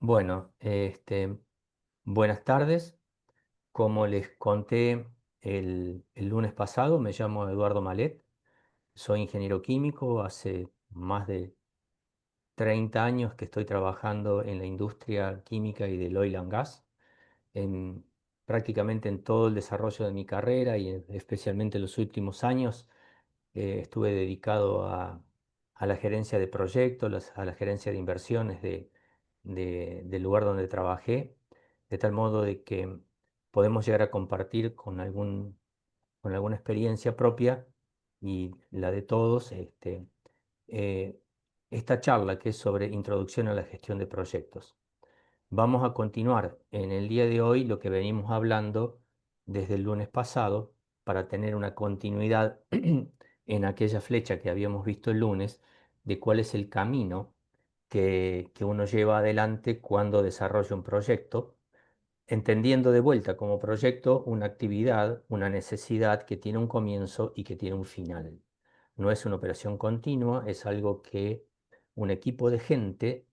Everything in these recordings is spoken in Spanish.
Bueno, buenas tardes. Como les conté el lunes pasado, me llamo Eduardo Malet, soy ingeniero químico, hace más de 30 años que estoy trabajando en la industria química y del oil and gas, en, prácticamente en todo el desarrollo de mi carrera y especialmente en los últimos años estuve dedicado a la gerencia de proyectos, a la gerencia de inversiones del lugar donde trabajé, de tal modo de que podemos llegar a compartir con alguna experiencia propia y la de todos, eh, esta charla que es sobre introducción a la gestión de proyectos. Vamos a continuar en el día de hoy lo que venimos hablando desde el lunes pasado para tener una continuidad en aquella flecha que habíamos visto el lunes de cuál es el camino que uno lleva adelante cuando desarrolla un proyecto, entendiendo de vuelta como proyecto una actividad, una necesidad que tiene un comienzo y que tiene un final. No es una operación continua, es algo que un equipo de gente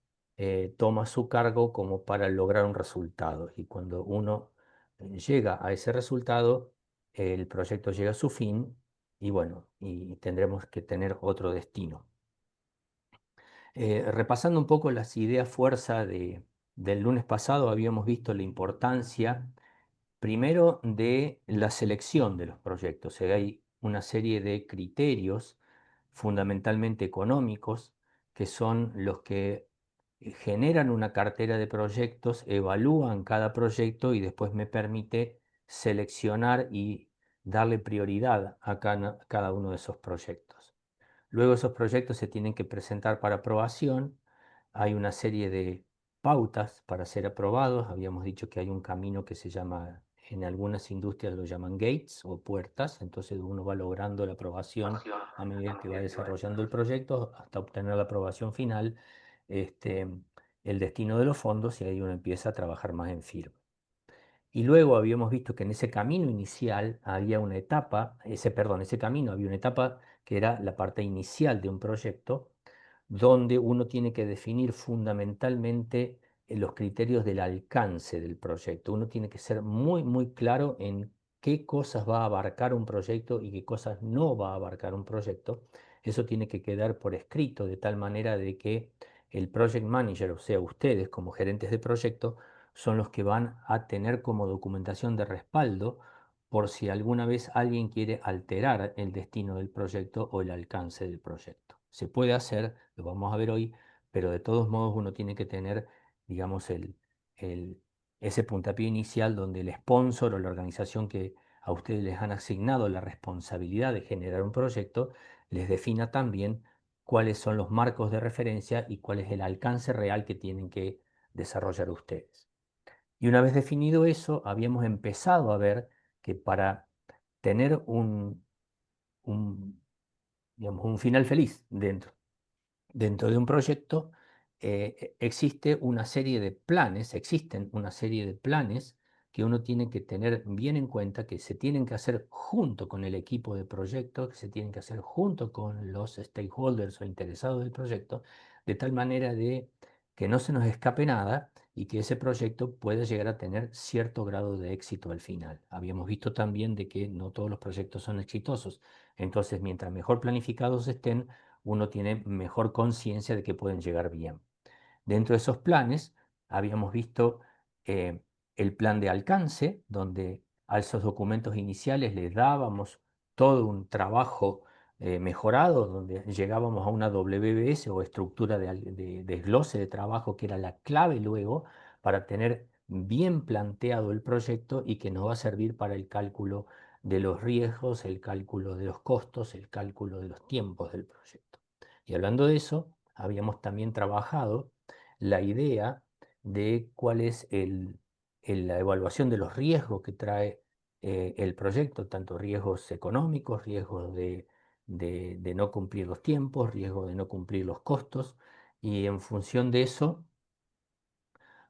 toma a su cargo como para lograr un resultado. Y cuando uno llega a ese resultado, el proyecto llega a su fin y bueno, y tendremos que tener otro destino. Repasando un poco las ideas fuerza del lunes pasado, habíamos visto la importancia primero de la selección de los proyectos. Hay una serie de criterios fundamentalmente económicos que son los que generan una cartera de proyectos, evalúan cada proyecto y después me permite seleccionar y darle prioridad a cada uno de esos proyectos. Luego esos proyectos se tienen que presentar para aprobación. Hay una serie de pautas para ser aprobados. Habíamos dicho que hay un camino que se llama, en algunas industrias lo llaman gates o puertas. Entonces uno va logrando la aprobación a medida que va desarrollando el proyecto hasta obtener la aprobación final, este, el destino de los fondos y ahí uno empieza a trabajar más en firme. Y luego habíamos visto que en ese camino inicial había una etapa, ese camino había una etapa que era la parte inicial de un proyecto, donde uno tiene que definir fundamentalmente los criterios del alcance del proyecto. Uno tiene que ser muy, muy claro en qué cosas va a abarcar un proyecto y qué cosas no va a abarcar un proyecto. Eso tiene que quedar por escrito de tal manera de que el project manager, o sea, ustedes como gerentes de proyecto, son los que van a tener como documentación de respaldo por si alguna vez alguien quiere alterar el destino del proyecto o el alcance del proyecto. Se puede hacer, lo vamos a ver hoy, pero de todos modos uno tiene que tener, digamos, el- ese puntapié inicial donde el sponsor o la organización que a ustedes les han asignado la responsabilidad de generar un proyecto, les defina también cuáles son los marcos de referencia y cuál es el alcance real que tienen que desarrollar ustedes. Y una vez definido eso, habíamos empezado a ver que para tener un, digamos, un final feliz dentro de un proyecto, existen una serie de planes que uno tiene que tener bien en cuenta, que se tienen que hacer junto con el equipo de proyecto, que se tienen que hacer junto con los stakeholders o interesados del proyecto, de tal manera de que no se nos escape nada y que ese proyecto pueda llegar a tener cierto grado de éxito al final. Habíamos visto también de que no todos los proyectos son exitosos. Entonces, mientras mejor planificados estén, uno tiene mejor conciencia de que pueden llegar bien. Dentro de esos planes habíamos visto eh, el plan de alcance, donde a esos documentos iniciales les dábamos todo un trabajo mejorado, donde llegábamos a una WBS o estructura de desglose de trabajo, que era la clave luego para tener bien planteado el proyecto y que nos va a servir para el cálculo de los riesgos, el cálculo de los costos, el cálculo de los tiempos del proyecto. Y hablando de eso, habíamos también trabajado la idea de cuál es la evaluación de los riesgos que trae el proyecto, tanto riesgos económicos, riesgos de no cumplir los tiempos, riesgos de no cumplir los costos, y en función de eso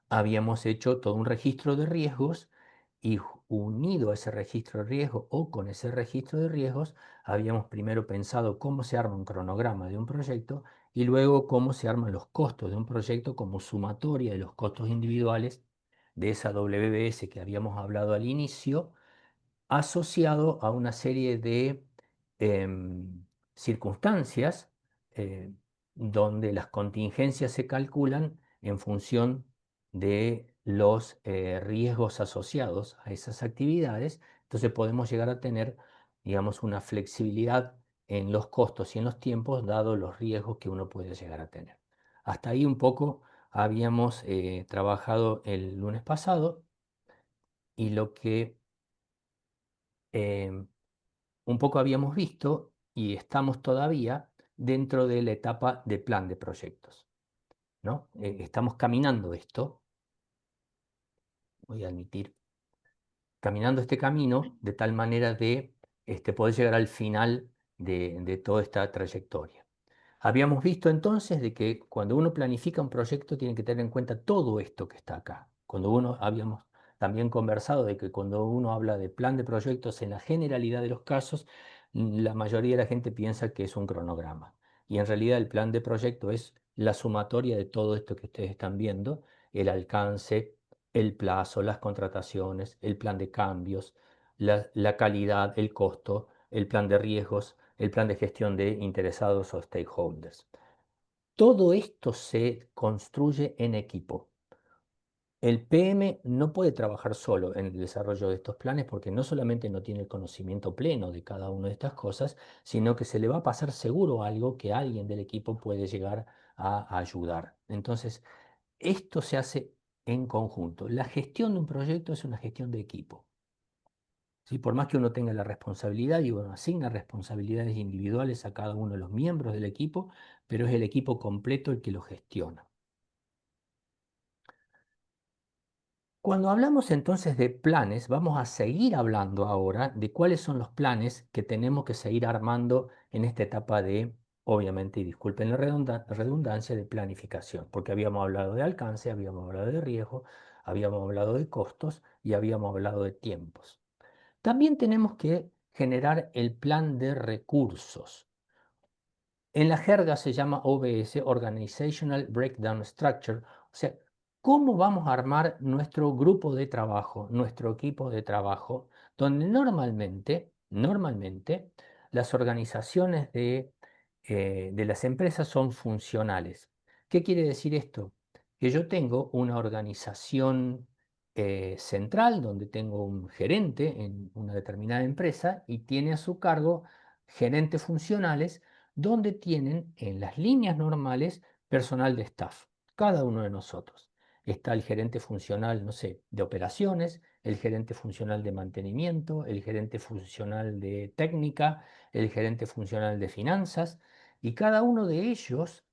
habíamos hecho todo un registro de riesgos y unido a ese registro de riesgos o con ese registro de riesgos, habíamos primero pensado cómo se arma un cronograma de un proyecto y luego cómo se arman los costos de un proyecto como sumatoria de los costos individuales de esa WBS que habíamos hablado al inicio, asociado a una serie de circunstancias eh, donde las contingencias se calculan en función de los riesgos asociados a esas actividades. Entonces podemos llegar a tener, digamos, una flexibilidad en los costos y en los tiempos, dado los riesgos que uno puede llegar a tener. Hasta ahí un poco habíamos trabajado el lunes pasado y lo que em, un poco habíamos visto y estamos todavía dentro de la etapa de plan de proyectos, ¿no? Estamos caminando esto, voy a admitir, caminando este camino de tal manera de poder llegar al final de toda esta trayectoria. Habíamos visto entonces de que cuando uno planifica un proyecto tiene que tener en cuenta todo esto que está acá. Cuando uno habíamos también conversado de que cuando uno habla de plan de proyectos en la generalidad de los casos, la mayoría de la gente piensa que es un cronograma. Y en realidad el plan de proyecto es la sumatoria de todo esto que ustedes están viendo, el alcance, el plazo, las contrataciones, el plan de cambios, la calidad, el costo, el plan de riesgos, el plan de gestión de interesados o stakeholders. Todo esto se construye en equipo. El PM no puede trabajar solo en el desarrollo de estos planes porque no solamente no tiene el conocimiento pleno de cada una de estas cosas, sino que se le va a pasar seguro algo que alguien del equipo puede llegar a ayudar. Entonces, esto se hace en conjunto. La gestión de un proyecto es una gestión de equipo. ¿Sí? Por más que uno tenga la responsabilidad y uno asigna responsabilidades individuales a cada uno de los miembros del equipo, pero es el equipo completo el que lo gestiona. Cuando hablamos entonces de planes, vamos a seguir hablando ahora de cuáles son los planes que tenemos que seguir armando en esta etapa de, obviamente, y disculpen la redundancia, de planificación, porque habíamos hablado de alcance, habíamos hablado de riesgo, habíamos hablado de costos y habíamos hablado de tiempos. También tenemos que generar el plan de recursos. En la jerga se llama OBS, Organizational Breakdown Structure, o sea, cómo vamos a armar nuestro grupo de trabajo, nuestro equipo de trabajo, donde normalmente las organizaciones de las empresas son funcionales. ¿Qué quiere decir esto? Que yo tengo una organización central donde tengo un gerente en una determinada empresa y tiene a su cargo gerentes funcionales donde tienen en las líneas normales personal de staff, cada uno de nosotros. Está el gerente funcional, no sé, de operaciones, el gerente funcional de mantenimiento, el gerente funcional de técnica, el gerente funcional de finanzas, y cada uno de ellos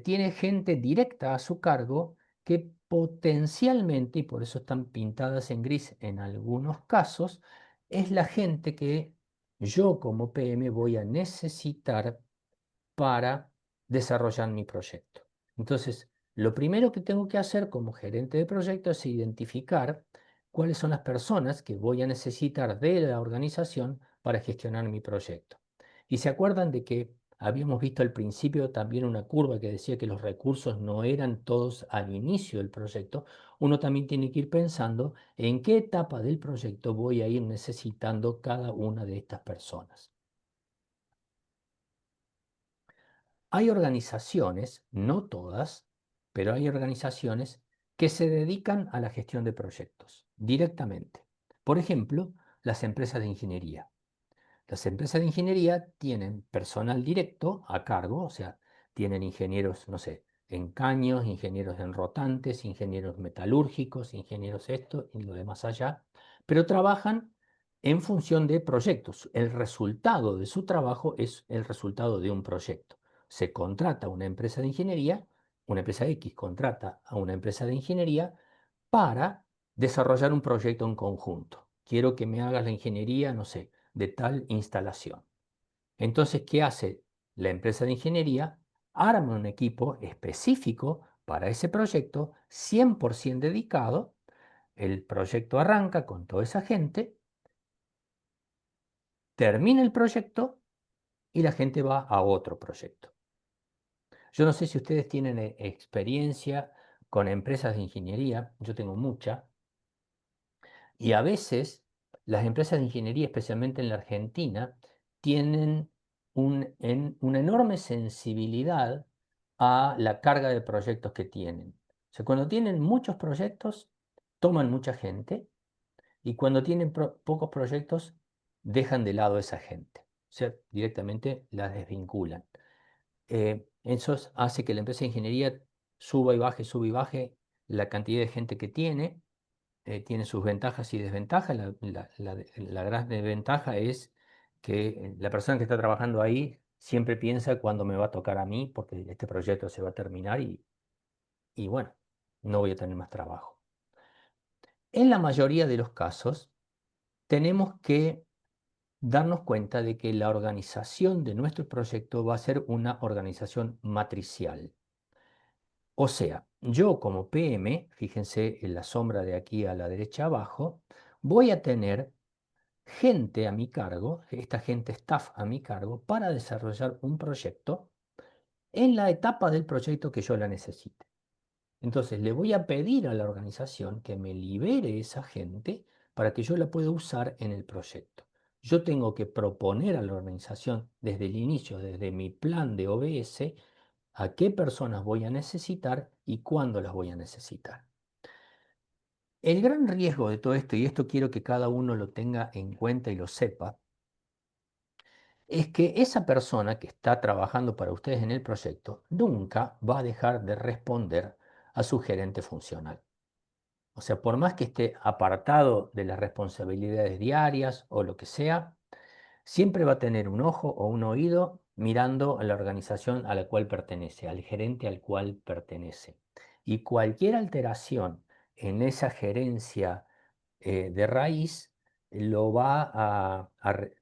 tiene gente directa a su cargo que potencialmente, y por eso están pintadas en gris en algunos casos, es la gente que yo como PM voy a necesitar para desarrollar mi proyecto. Entonces, lo primero que tengo que hacer como gerente de proyecto es identificar cuáles son las personas que voy a necesitar de la organización para gestionar mi proyecto. Y se acuerdan de que habíamos visto al principio también una curva que decía que los recursos no eran todos al inicio del proyecto. Uno también tiene que ir pensando en qué etapa del proyecto voy a ir necesitando cada una de estas personas. Hay organizaciones, no todas, pero hay organizaciones que se dedican a la gestión de proyectos directamente. Por ejemplo, las empresas de ingeniería. Las empresas de ingeniería tienen personal directo a cargo, o sea, tienen ingenieros, no sé, en caños, ingenieros en rotantes, ingenieros metalúrgicos, ingenieros esto y lo demás allá, pero trabajan en función de proyectos. El resultado de su trabajo es el resultado de un proyecto. Se contrata a una empresa de ingeniería, una empresa X contrata a una empresa de ingeniería para desarrollar un proyecto en conjunto. Quiero que me hagas la ingeniería, no sé, de tal instalación. Entonces, ¿qué hace la empresa de ingeniería? Arma un equipo específico para ese proyecto, 100% dedicado. El proyecto arranca con toda esa gente, termina el proyecto y la gente va a otro proyecto. Yo no sé si ustedes tienen experiencia con empresas de ingeniería, yo tengo mucha, y a veces las empresas de ingeniería, especialmente en la Argentina, tienen una enorme sensibilidad a la carga de proyectos que tienen. O sea, cuando tienen muchos proyectos, toman mucha gente, y cuando tienen pocos proyectos, dejan de lado a esa gente. O sea, directamente las desvinculan. Eso hace que la empresa de ingeniería suba y baje la cantidad de gente que tiene sus ventajas y desventajas. La gran desventaja es que la persona que está trabajando ahí siempre piensa cuándo me va a tocar a mí, porque este proyecto se va a terminar y bueno, no voy a tener más trabajo. En la mayoría de los casos, tenemos que darnos cuenta de que la organización de nuestro proyecto va a ser una organización matricial. O sea, yo como PM, fíjense en la sombra de aquí a la derecha abajo, voy a tener gente a mi cargo, esta gente staff a mi cargo, para desarrollar un proyecto en la etapa del proyecto que yo la necesite. Entonces le voy a pedir a la organización que me libere esa gente para que yo la pueda usar en el proyecto. Yo tengo que proponer a la organización desde el inicio, desde mi plan de OBS, a qué personas voy a necesitar y cuándo las voy a necesitar. El gran riesgo de todo esto, y esto quiero que cada uno lo tenga en cuenta y lo sepa, es que esa persona que está trabajando para ustedes en el proyecto nunca va a dejar de responder a su gerente funcional. O sea, por más que esté apartado de las responsabilidades diarias o lo que sea, siempre va a tener un ojo o un oído mirando a la organización a la cual pertenece, al gerente al cual pertenece. Y cualquier alteración en esa gerencia de raíz lo va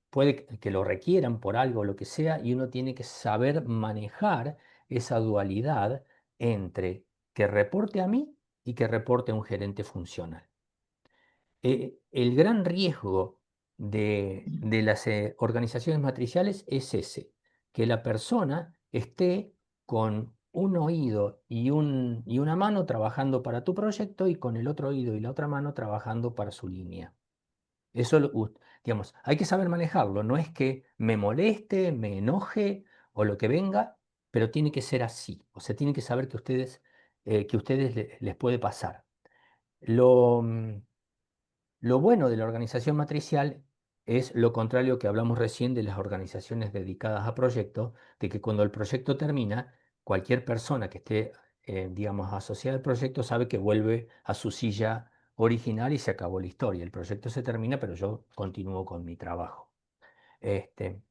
puede que lo requieran por algo o lo que sea, y uno tiene que saber manejar esa dualidad entre que reporte a mí y que reporte a un gerente funcional. El gran riesgo de las organizaciones matriciales es ese, que la persona esté con un oído y una mano trabajando para tu proyecto y con el otro oído y la otra mano trabajando para su línea. Eso, digamos, hay que saber manejarlo. No es que me moleste, me enoje o lo que venga, pero tiene que ser así. O sea, tienen que saber que a ustedes les puede pasar. Lo, mm, lo bueno de la organización matricial es lo contrario que hablamos recién de las organizaciones dedicadas a proyectos, de que cuando el proyecto termina, cualquier persona que esté, digamos, asociada al proyecto sabe que vuelve a su silla original y se acabó la historia. El proyecto se termina, pero yo continúo con mi trabajo. Este,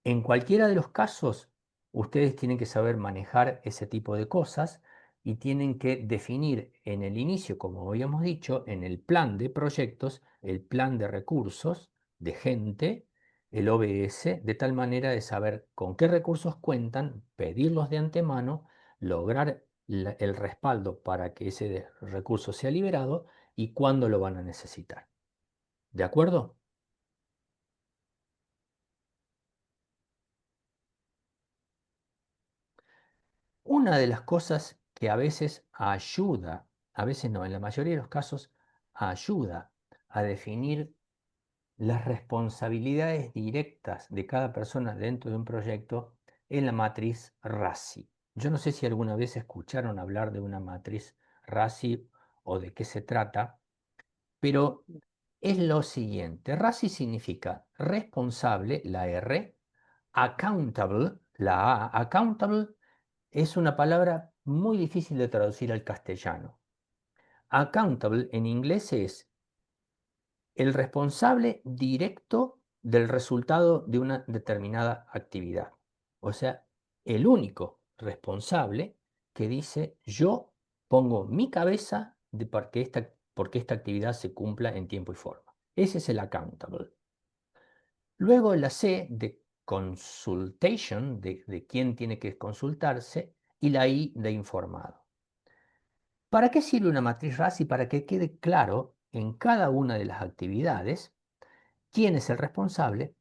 en cualquiera de los casos, ustedes tienen que saber manejar ese tipo de cosas y tienen que definir en el inicio, como habíamos dicho, en el plan de proyectos, el plan de recursos, de gente, el OBS, de tal manera de saber con qué recursos cuentan, pedirlos de antemano, lograr el respaldo para que ese recurso sea liberado y cuándo lo van a necesitar. ¿De acuerdo? Una de las cosas que a veces ayuda, a veces no, en la mayoría de los casos ayuda a definir las responsabilidades directas de cada persona dentro de un proyecto es la matriz RACI. Yo no sé si alguna vez escucharon hablar de una matriz RACI o de qué se trata, pero es lo siguiente. RACI significa responsable, la R, accountable, la A. Accountable es una palabra muy difícil de traducir al castellano. Accountable en inglés es el responsable directo del resultado de una determinada actividad. O sea, el único responsable que dice yo pongo mi cabeza de porque esta actividad se cumpla en tiempo y forma. Ese es el accountable. Luego la C de consultation, de quién tiene que consultarse, y la I de informado. ¿Para qué sirve una matriz RACI? Para que quede claro en cada una de las actividades quién es el responsable,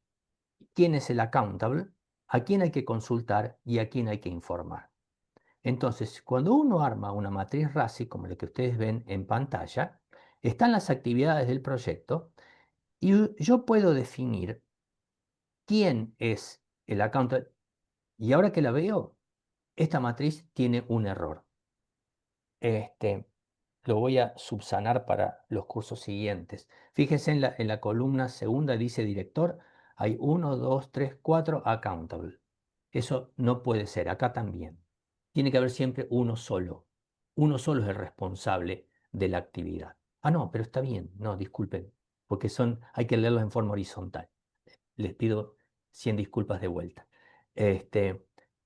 quién es el accountable, a quién hay que consultar y a quién hay que informar. Entonces, cuando uno arma una matriz RACI, como la que ustedes ven en pantalla, están las actividades del proyecto y yo puedo definir quién es el accountant. Y ahora que la veo, esta matriz tiene un error. Este, lo voy a subsanar para los cursos siguientes. Fíjense en la columna segunda, dice director, hay uno, 2, 3, 4 accountable. Eso no puede ser, acá también. Tiene que haber siempre uno solo. Uno solo es el responsable de la actividad. Ah, no, pero está bien. No, disculpen, porque hay que leerlos en forma horizontal. Les pido 100 disculpas de vuelta. Este,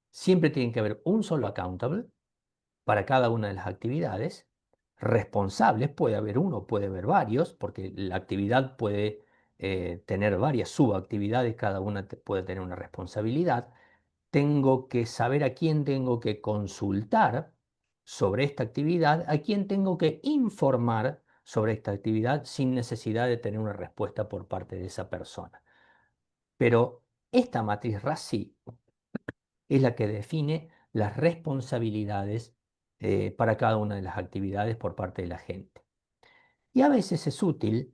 siempre tiene que haber un solo accountable para cada una de las actividades. Responsables, puede haber uno, puede haber varios, porque la actividad puede tener varias subactividades, cada una puede tener una responsabilidad. Tengo que saber a quién tengo que consultar sobre esta actividad, a quién tengo que informar sobre esta actividad sin necesidad de tener una respuesta por parte de esa persona. Pero esta matriz RACI es la que define las responsabilidades para cada una de las actividades por parte de la gente. Y a veces es útil,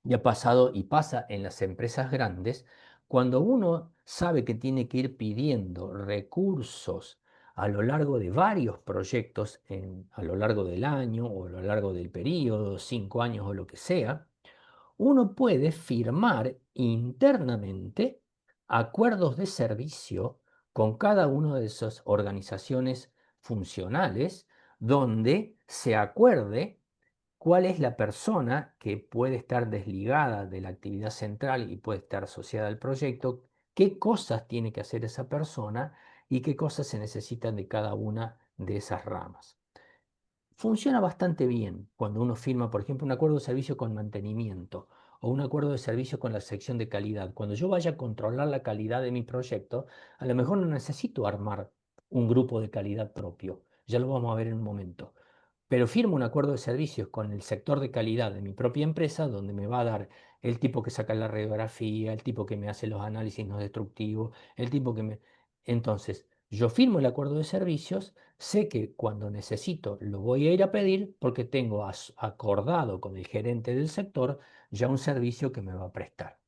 y ha pasado y pasa en las empresas grandes, cuando uno sabe que tiene que ir pidiendo recursos a lo largo de varios proyectos a lo largo del año o a lo largo del periodo, 5 años o lo que sea, uno puede firmar internamente acuerdos de servicio con cada una de esas organizaciones funcionales donde se acuerde cuál es la persona que puede estar desligada de la actividad central y puede estar asociada al proyecto, qué cosas tiene que hacer esa persona y qué cosas se necesitan de cada una de esas ramas. Funciona bastante bien cuando uno firma, por ejemplo, un acuerdo de servicio con mantenimiento o un acuerdo de servicio con la sección de calidad. Cuando yo vaya a controlar la calidad de mi proyecto, a lo mejor no necesito armar un grupo de calidad propio. Ya lo vamos a ver en un momento. Pero firmo un acuerdo de servicios con el sector de calidad de mi propia empresa, donde me va a dar el tipo que saca la radiografía, el tipo que me hace los análisis no destructivos, el tipo que me... Entonces, yo firmo el acuerdo de servicios, sé que cuando necesito lo voy a ir a pedir porque tengo acordado con el gerente del sector ya un servicio que me va a prestar.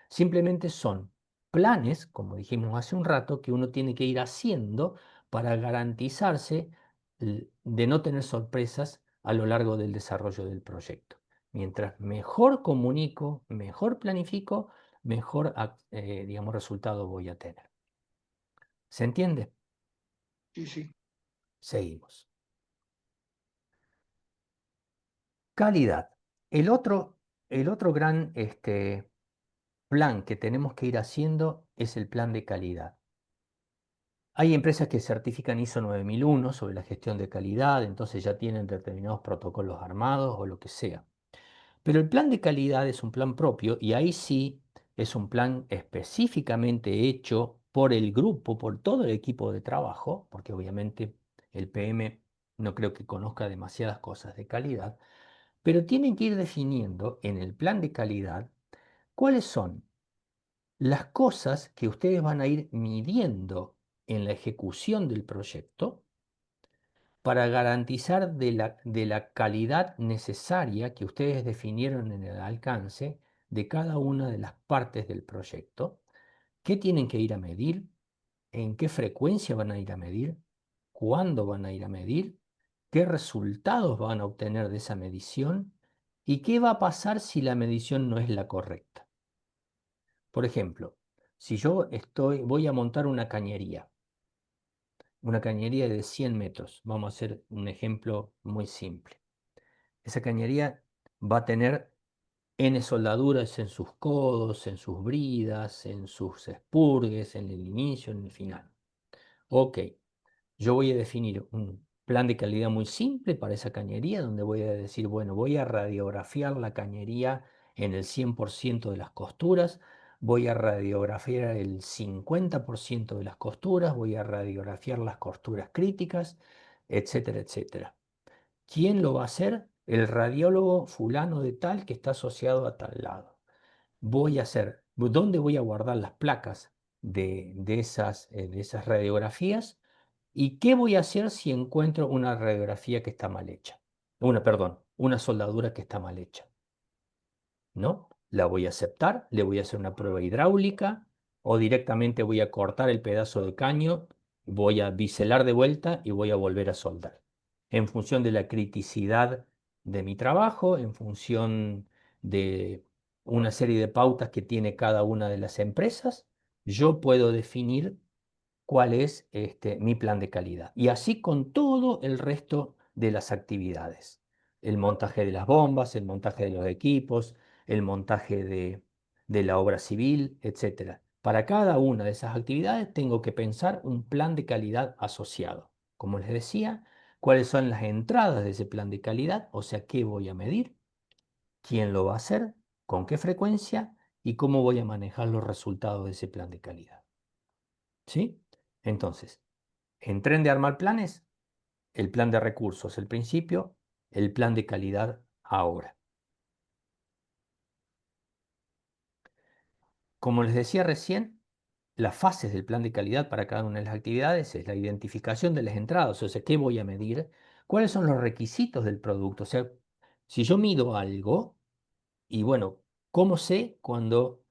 Simplemente son planes, como dijimos hace un rato, que uno tiene que ir haciendo para garantizarse de no tener sorpresas a lo largo del desarrollo del proyecto. Mientras mejor comunico, mejor planifico, mejor, digamos, resultado voy a tener. ¿Se entiende? Sí, sí. Seguimos. Calidad. El otro gran plan que tenemos que ir haciendo es el plan de calidad. Hay empresas que certifican ISO 9001 sobre la gestión de calidad, entonces ya tienen determinados protocolos armados o lo que sea. Pero el plan de calidad es un plan propio y ahí sí es un plan específicamente hecho por el grupo, por todo el equipo de trabajo, porque obviamente el PM no creo que conozca demasiadas cosas de calidad, pero tienen que ir definiendo en el plan de calidad cuáles son las cosas que ustedes van a ir midiendo en la ejecución del proyecto para garantizar de la calidad necesaria que ustedes definieron en el alcance de cada una de las partes del proyecto, qué tienen que ir a medir, en qué frecuencia van a ir a medir, cuándo van a ir a medir, qué resultados van a obtener de esa medición y qué va a pasar si la medición no es la correcta. Por ejemplo, si yo voy a montar una cañería de 100 metros, vamos a hacer un ejemplo muy simple. Esa cañería va a tener N soldaduras en sus codos, en sus bridas, en sus expurgues, en el inicio, en el final. Ok, yo voy a definir un plan de calidad muy simple para esa cañería, donde voy a decir, bueno, voy a radiografiar la cañería en el 100% de las costuras, voy a radiografiar el 50% de las costuras, voy a radiografiar las costuras críticas, etcétera, etcétera. ¿Quién lo va a hacer? El radiólogo fulano de tal que está asociado a tal lado. ¿Dónde voy a guardar las placas de esas radiografías? ¿Y qué voy a hacer si encuentro una radiografía que está mal hecha? Perdón, una soldadura que está mal hecha. ¿No? La voy a aceptar, le voy a hacer una prueba hidráulica o directamente voy a cortar el pedazo de caño, voy a biselar de vuelta y voy a volver a soldar. En función de la criticidad de mi trabajo, en función de una serie de pautas que tiene cada una de las empresas, yo puedo definir cuál es mi plan de calidad. Y así con todo el resto de las actividades. El montaje de las bombas, el montaje de los equipos, el montaje de la obra civil, etcétera. Para cada una de esas actividades tengo que pensar un plan de calidad asociado. Como les decía, cuáles son las entradas de ese plan de calidad, o sea, qué voy a medir, quién lo va a hacer, con qué frecuencia y cómo voy a manejar los resultados de ese plan de calidad. ¿Sí? Entonces, en tren de armar planes, el plan de recursos, el principio, el plan de calidad ahora. Como les decía recién, las fases del plan de calidad para cada una de las actividades es la identificación de las entradas, o sea, ¿qué voy a medir? ¿Cuáles son los requisitos del producto? O sea, si yo mido algo, y bueno, ¿cómo sé cuando,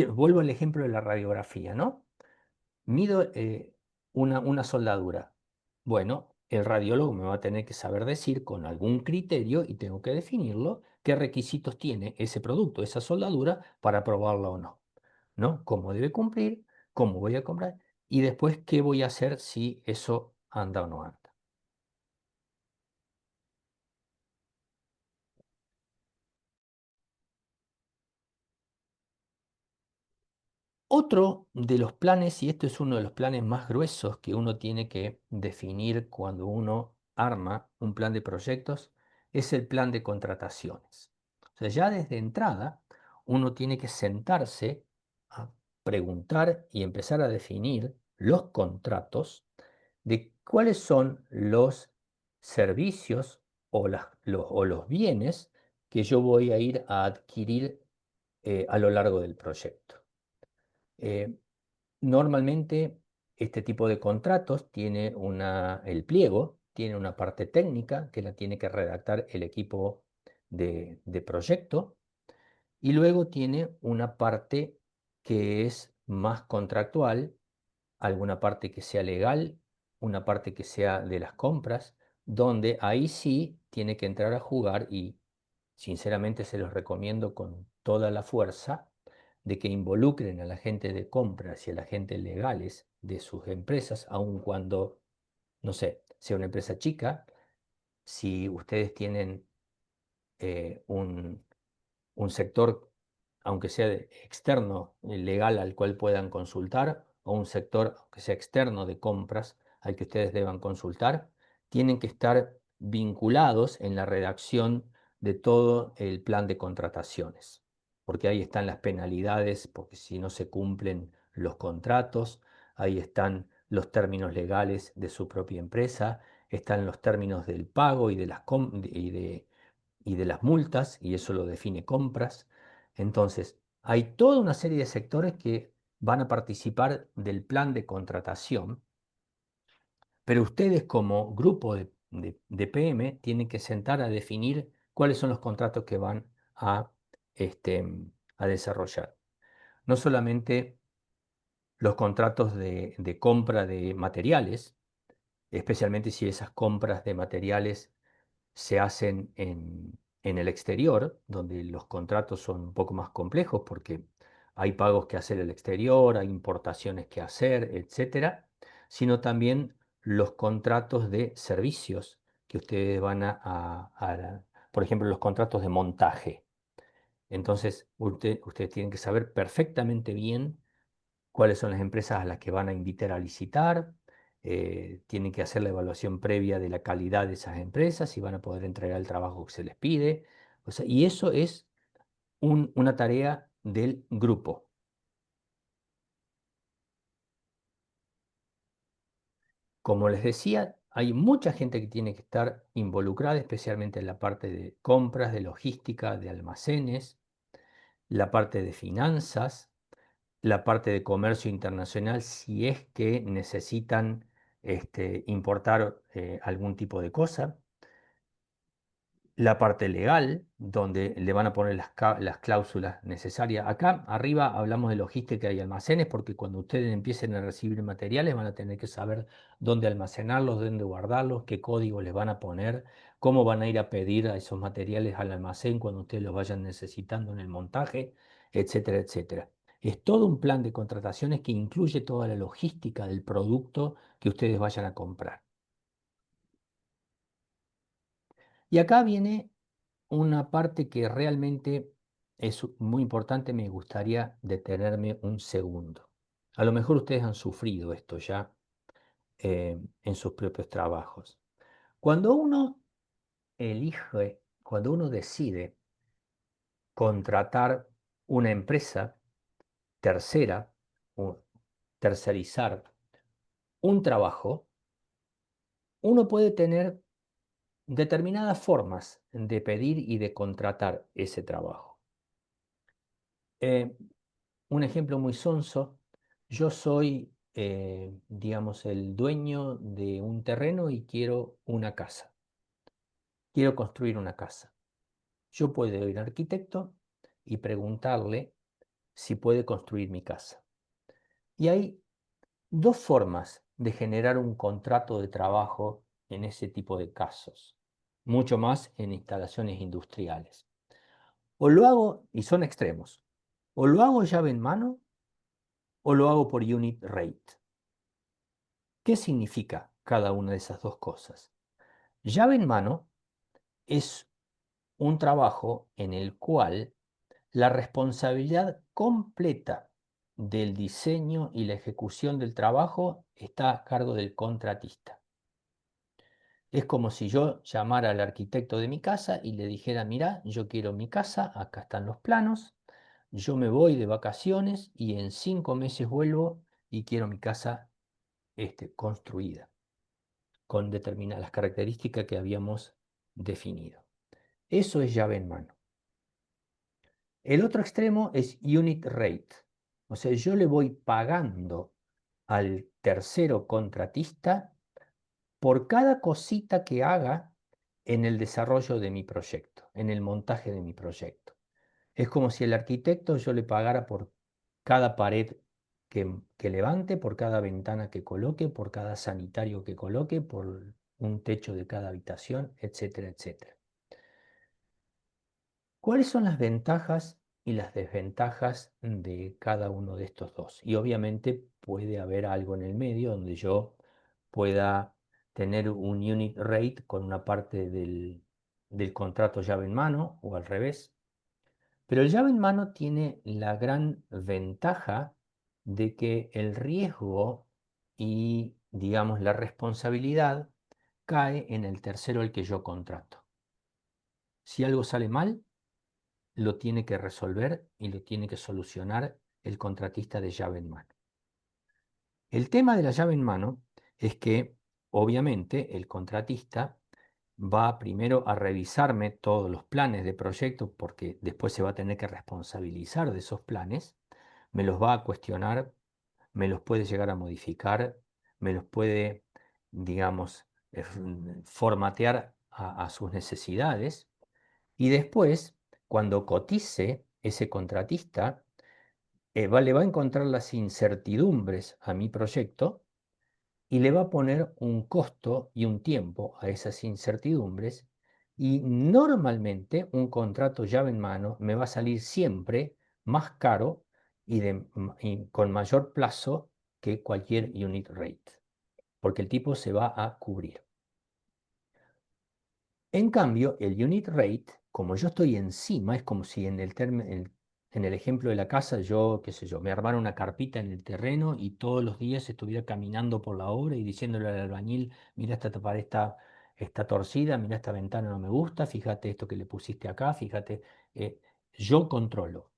vuelvo al ejemplo de la radiografía, ¿no? Mido una soldadura. Bueno, el radiólogo me va a tener que saber decir con algún criterio y tengo que definirlo qué requisitos tiene ese producto, esa soldadura, para probarla o no, ¿no? Cómo debe cumplir, cómo voy a comprar y después qué voy a hacer si eso anda o no anda. Otro de los planes, y esto es uno de los planes más gruesos que uno tiene que definir cuando uno arma un plan de proyectos, es el plan de contrataciones. O sea, ya desde entrada uno tiene que sentarse a preguntar y empezar a definir los contratos de cuáles son los servicios o los bienes que yo voy a ir a adquirir a lo largo del proyecto. Eh, Normalmente este tipo de contratos tiene el pliego, tiene una parte técnica que la tiene que redactar el equipo de proyecto y luego tiene una parte que es más contractual, alguna parte que sea legal, una parte que sea de las compras, donde ahí sí tiene que entrar a jugar y sinceramente se los recomiendo con toda la fuerza de que involucren a la gente de compras y a la gente legales de sus empresas, aun cuando, no sé, sea una empresa chica, si ustedes tienen un sector, aunque sea externo, legal al cual puedan consultar, o un sector, aunque sea externo de compras al que ustedes deban consultar, tienen que estar vinculados en la redacción de todo el plan de contrataciones, porque ahí están las penalidades, porque si no se cumplen los contratos, ahí están los términos legales de su propia empresa, están los términos del pago y de las multas, y eso lo define compras. Entonces, hay toda una serie de sectores que van a participar del plan de contratación, pero ustedes como grupo de PM tienen que sentar a definir cuáles son los contratos que van a, este, a desarrollar. No solamente los contratos de compra de materiales, especialmente si esas compras de materiales se hacen en el exterior, donde los contratos son un poco más complejos porque hay pagos que hacer en el exterior, hay importaciones que hacer, etcétera, sino también los contratos de servicios que ustedes van por ejemplo, los contratos de montaje. Entonces, ustedes tienen que saber perfectamente bien cuáles son las empresas a las que van a invitar a licitar, tienen que hacer la evaluación previa de la calidad de esas empresas, si van a poder entregar el trabajo que se les pide. O sea, y eso es una tarea del grupo. Como les decía, hay mucha gente que tiene que estar involucrada, especialmente en la parte de compras, de logística, de almacenes, la parte de finanzas, la parte de comercio internacional, si es que necesitan importar algún tipo de cosa. La parte legal, donde le van a poner las cláusulas necesarias. Acá arriba hablamos de logística y almacenes, porque cuando ustedes empiecen a recibir materiales van a tener que saber dónde almacenarlos, dónde guardarlos, qué código les van a poner, cómo van a ir a pedir a esos materiales al almacén cuando ustedes los vayan necesitando en el montaje, etcétera, etcétera. Es todo un plan de contrataciones que incluye toda la logística del producto que ustedes vayan a comprar. Y acá viene una parte que realmente es muy importante, me gustaría detenerme un segundo. A lo mejor ustedes han sufrido esto ya en sus propios trabajos. Cuando uno elige, cuando uno decide contratar una empresa tercera o tercerizar un trabajo, uno puede tener determinadas formas de pedir y de contratar ese trabajo. Eh, Un ejemplo muy sonso, yo soy, digamos, el dueño de un terreno y quiero una casa. Quiero construir una casa. Yo puedo ir al arquitecto y preguntarle si puede construir mi casa. Y hay dos formas de generar un contrato de trabajo en ese tipo de casos, mucho más en instalaciones industriales. O lo hago, y son extremos, o lo hago llave en mano o lo hago por unit rate. ¿Qué significa cada una de esas dos cosas? Llave en mano es un trabajo en el cual la responsabilidad completa del diseño y la ejecución del trabajo está a cargo del contratista. Es como si yo llamara al arquitecto de mi casa y le dijera, mira, yo quiero mi casa, acá están los planos, yo me voy de vacaciones y en 5 meses vuelvo y quiero mi casa construida, con determinadas características que habíamos definido. Eso es llave en mano. El otro extremo es unit rate. O sea, yo le voy pagando al tercero contratista por cada cosita que haga en el desarrollo de mi proyecto, en el montaje de mi proyecto. Es como si el arquitecto yo le pagara por cada pared que levante, por cada ventana que coloque, por cada sanitario que coloque, por un techo de cada habitación, etcétera, etcétera. ¿Cuáles son las ventajas y las desventajas de cada uno de estos dos? Y obviamente puede haber algo en el medio donde yo pueda tener un unit rate con una parte del contrato llave en mano o al revés. Pero el llave en mano tiene la gran ventaja de que el riesgo y, digamos, la responsabilidad cae en el tercero al que yo contrato. Si algo sale mal, lo tiene que resolver y lo tiene que solucionar el contratista de llave en mano. El tema de la llave en mano es que, obviamente, el contratista va primero a revisarme todos los planes de proyecto porque después se va a tener que responsabilizar de esos planes, me los va a cuestionar, me los puede llegar a modificar, me los puede, digamos, formatear a sus necesidades y después, cuando cotice ese contratista, le va a encontrar las incertidumbres a mi proyecto y le va a poner un costo y un tiempo a esas incertidumbres y normalmente un contrato llave en mano me va a salir siempre más caro y con mayor plazo que cualquier unit rate, porque el tipo se va a cubrir. En cambio, el unit rate, como yo estoy encima, es como si en el ejemplo de la casa, yo, qué sé yo, me armara una carpita en el terreno y todos los días estuviera caminando por la obra y diciéndole al albañil, mira, esta pared está torcida, mira, esta ventana no me gusta, fíjate esto que le pusiste acá, fíjate, eh, yo controlo.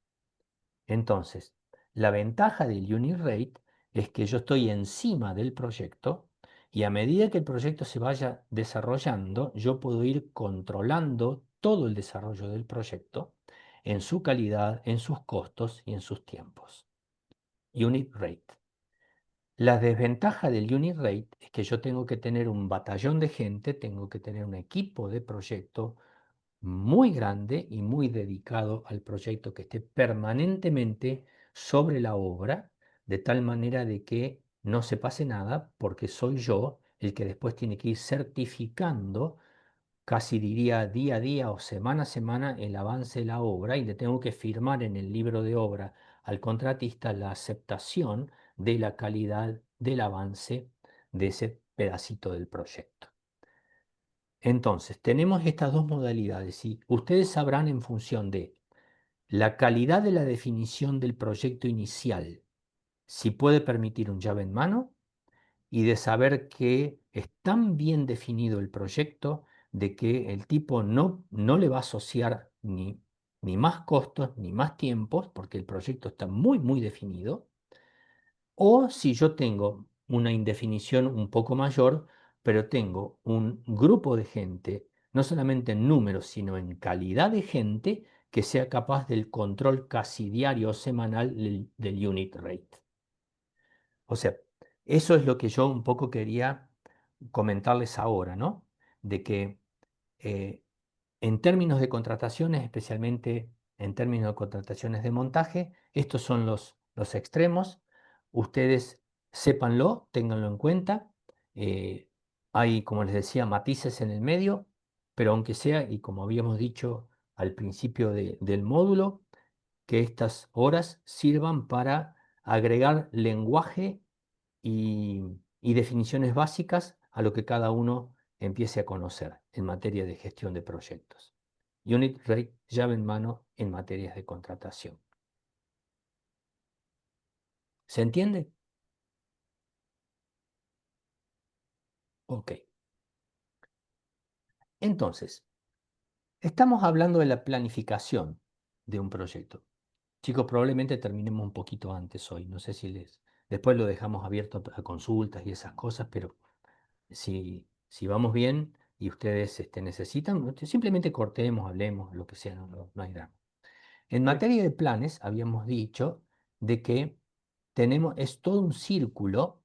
Entonces, la ventaja del unit rate es que yo estoy encima del proyecto y a medida que el proyecto se vaya desarrollando, yo puedo ir controlando todo el desarrollo del proyecto en su calidad, en sus costos y en sus tiempos. Unit rate. La desventaja del unit rate es que yo tengo que tener un batallón de gente, tengo que tener un equipo de proyecto muy grande y muy dedicado al proyecto que esté permanentemente sobre la obra, de tal manera de que no se pase nada, porque soy yo el que después tiene que ir certificando, casi diría día a día o semana a semana, el avance de la obra, y le tengo que firmar en el libro de obra al contratista la aceptación de la calidad del avance de ese pedacito del proyecto. Entonces, tenemos estas dos modalidades y ustedes sabrán en función de la calidad de la definición del proyecto inicial, si puede permitir un llave en mano, y de saber que es tan bien definido el proyecto de que el tipo no le va a asociar ni más costos ni más tiempos, porque el proyecto está muy, muy definido. O si yo tengo una indefinición un poco mayor, pero tengo un grupo de gente, no solamente en números, sino en calidad de gente, que sea capaz del control casi diario o semanal del unit rate. O sea, eso es lo que yo un poco quería comentarles ahora, ¿no? De que eh, en términos de contrataciones, especialmente en términos de contrataciones de montaje, estos son los extremos. Ustedes sépanlo, ténganlo en cuenta. Eh, Hay, como les decía, matices en el medio, pero aunque sea, y como habíamos dicho al principio del módulo, que estas horas sirvan para agregar lenguaje y definiciones básicas a lo que cada uno empiece a conocer en materia de gestión de proyectos. Unit Rate, llave en mano en materias de contratación. ¿Se entiende? Ok. Entonces, estamos hablando de la planificación de un proyecto. Chicos, probablemente terminemos un poquito antes hoy. No sé si después lo dejamos abierto a consultas y esas cosas, pero si vamos bien y ustedes necesitan, simplemente cortemos, hablemos, lo que sea, no hay drama. En materia de planes, habíamos dicho de que es todo un círculo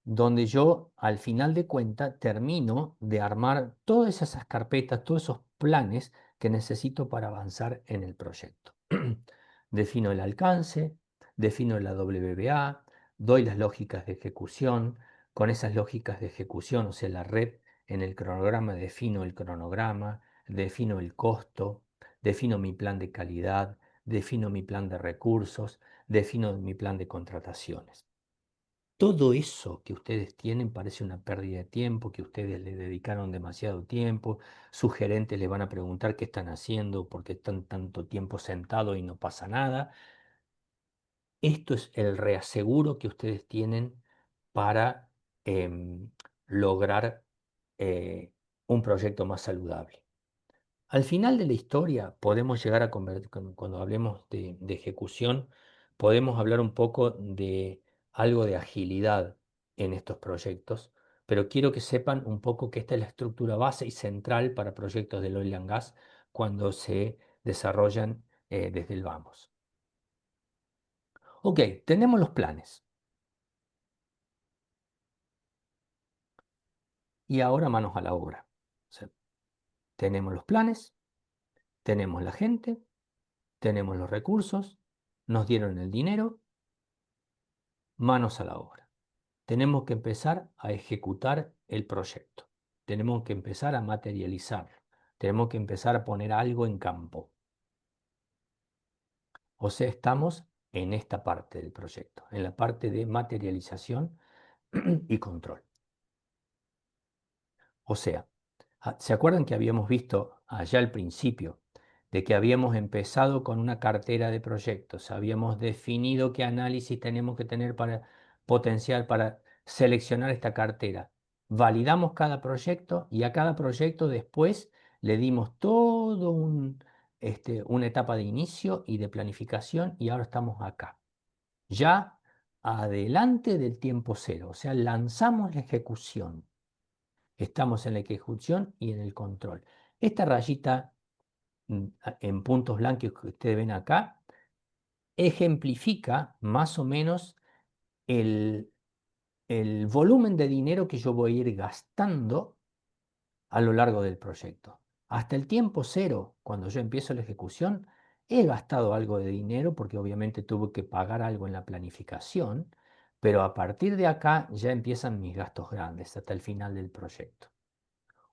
donde yo, al final de cuentas, termino de armar todas esas carpetas, todos esos planes que necesito para avanzar en el proyecto. Defino el alcance, defino la WBA, doy las lógicas de ejecución. Con esas lógicas de ejecución, o sea, la red en el cronograma, defino el cronograma, defino el costo, defino mi plan de calidad, defino mi plan de recursos, defino mi plan de contrataciones. Todo eso que ustedes tienen parece una pérdida de tiempo, que ustedes le dedicaron demasiado tiempo, sus gerentes le van a preguntar qué están haciendo, porque están tanto tiempo sentados y no pasa nada. Esto es el reaseguro que ustedes tienen para em, lograr eh, un proyecto más saludable. Al final de la historia podemos llegar a convertir, cuando hablemos de ejecución, podemos hablar un poco de algo de agilidad en estos proyectos, pero quiero que sepan un poco que esta es la estructura base y central para proyectos del oil and gas cuando se desarrollan desde el vamos. Ok, tenemos los planes y ahora manos a la obra. O sea, tenemos los planes, tenemos la gente, tenemos los recursos, nos dieron el dinero, manos a la obra. Tenemos que empezar a ejecutar el proyecto. Tenemos que empezar a materializarlo. Tenemos que empezar a poner algo en campo. O sea, estamos en esta parte del proyecto, en la parte de materialización y control. O sea, ¿se acuerdan que habíamos visto allá al principio de que habíamos empezado con una cartera de proyectos? Habíamos definido qué análisis tenemos que tener para potenciar, para seleccionar esta cartera. Validamos cada proyecto y a cada proyecto después le dimos todo una etapa de inicio y de planificación y ahora estamos acá. Ya adelante del tiempo cero, o sea, lanzamos la ejecución. Estamos en la ejecución y en el control. Esta rayita en puntos blancos que ustedes ven acá ejemplifica más o menos el el volumen de dinero que yo voy a ir gastando a lo largo del proyecto. Hasta el tiempo cero, cuando yo empiezo la ejecución, he gastado algo de dinero porque obviamente tuve que pagar algo en la planificación, pero a partir de acá ya empiezan mis gastos grandes hasta el final del proyecto.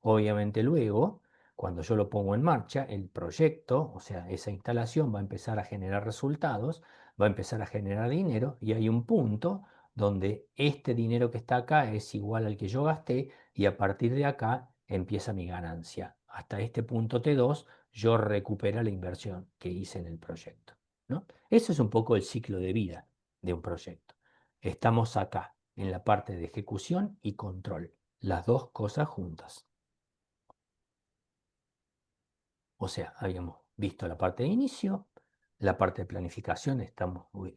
Obviamente luego, cuando yo lo pongo en marcha, el proyecto, o sea, esa instalación va a empezar a generar resultados, va a empezar a generar dinero y hay un punto donde este dinero que está acá es igual al que yo gasté y a partir de acá empieza mi ganancia. Hasta este punto T2 yo recupero la inversión que hice en el proyecto, ¿no? Eso es un poco el ciclo de vida de un proyecto. Estamos acá, en la parte de ejecución y control, las dos cosas juntas. O sea, habíamos visto la parte de inicio, la parte de planificación,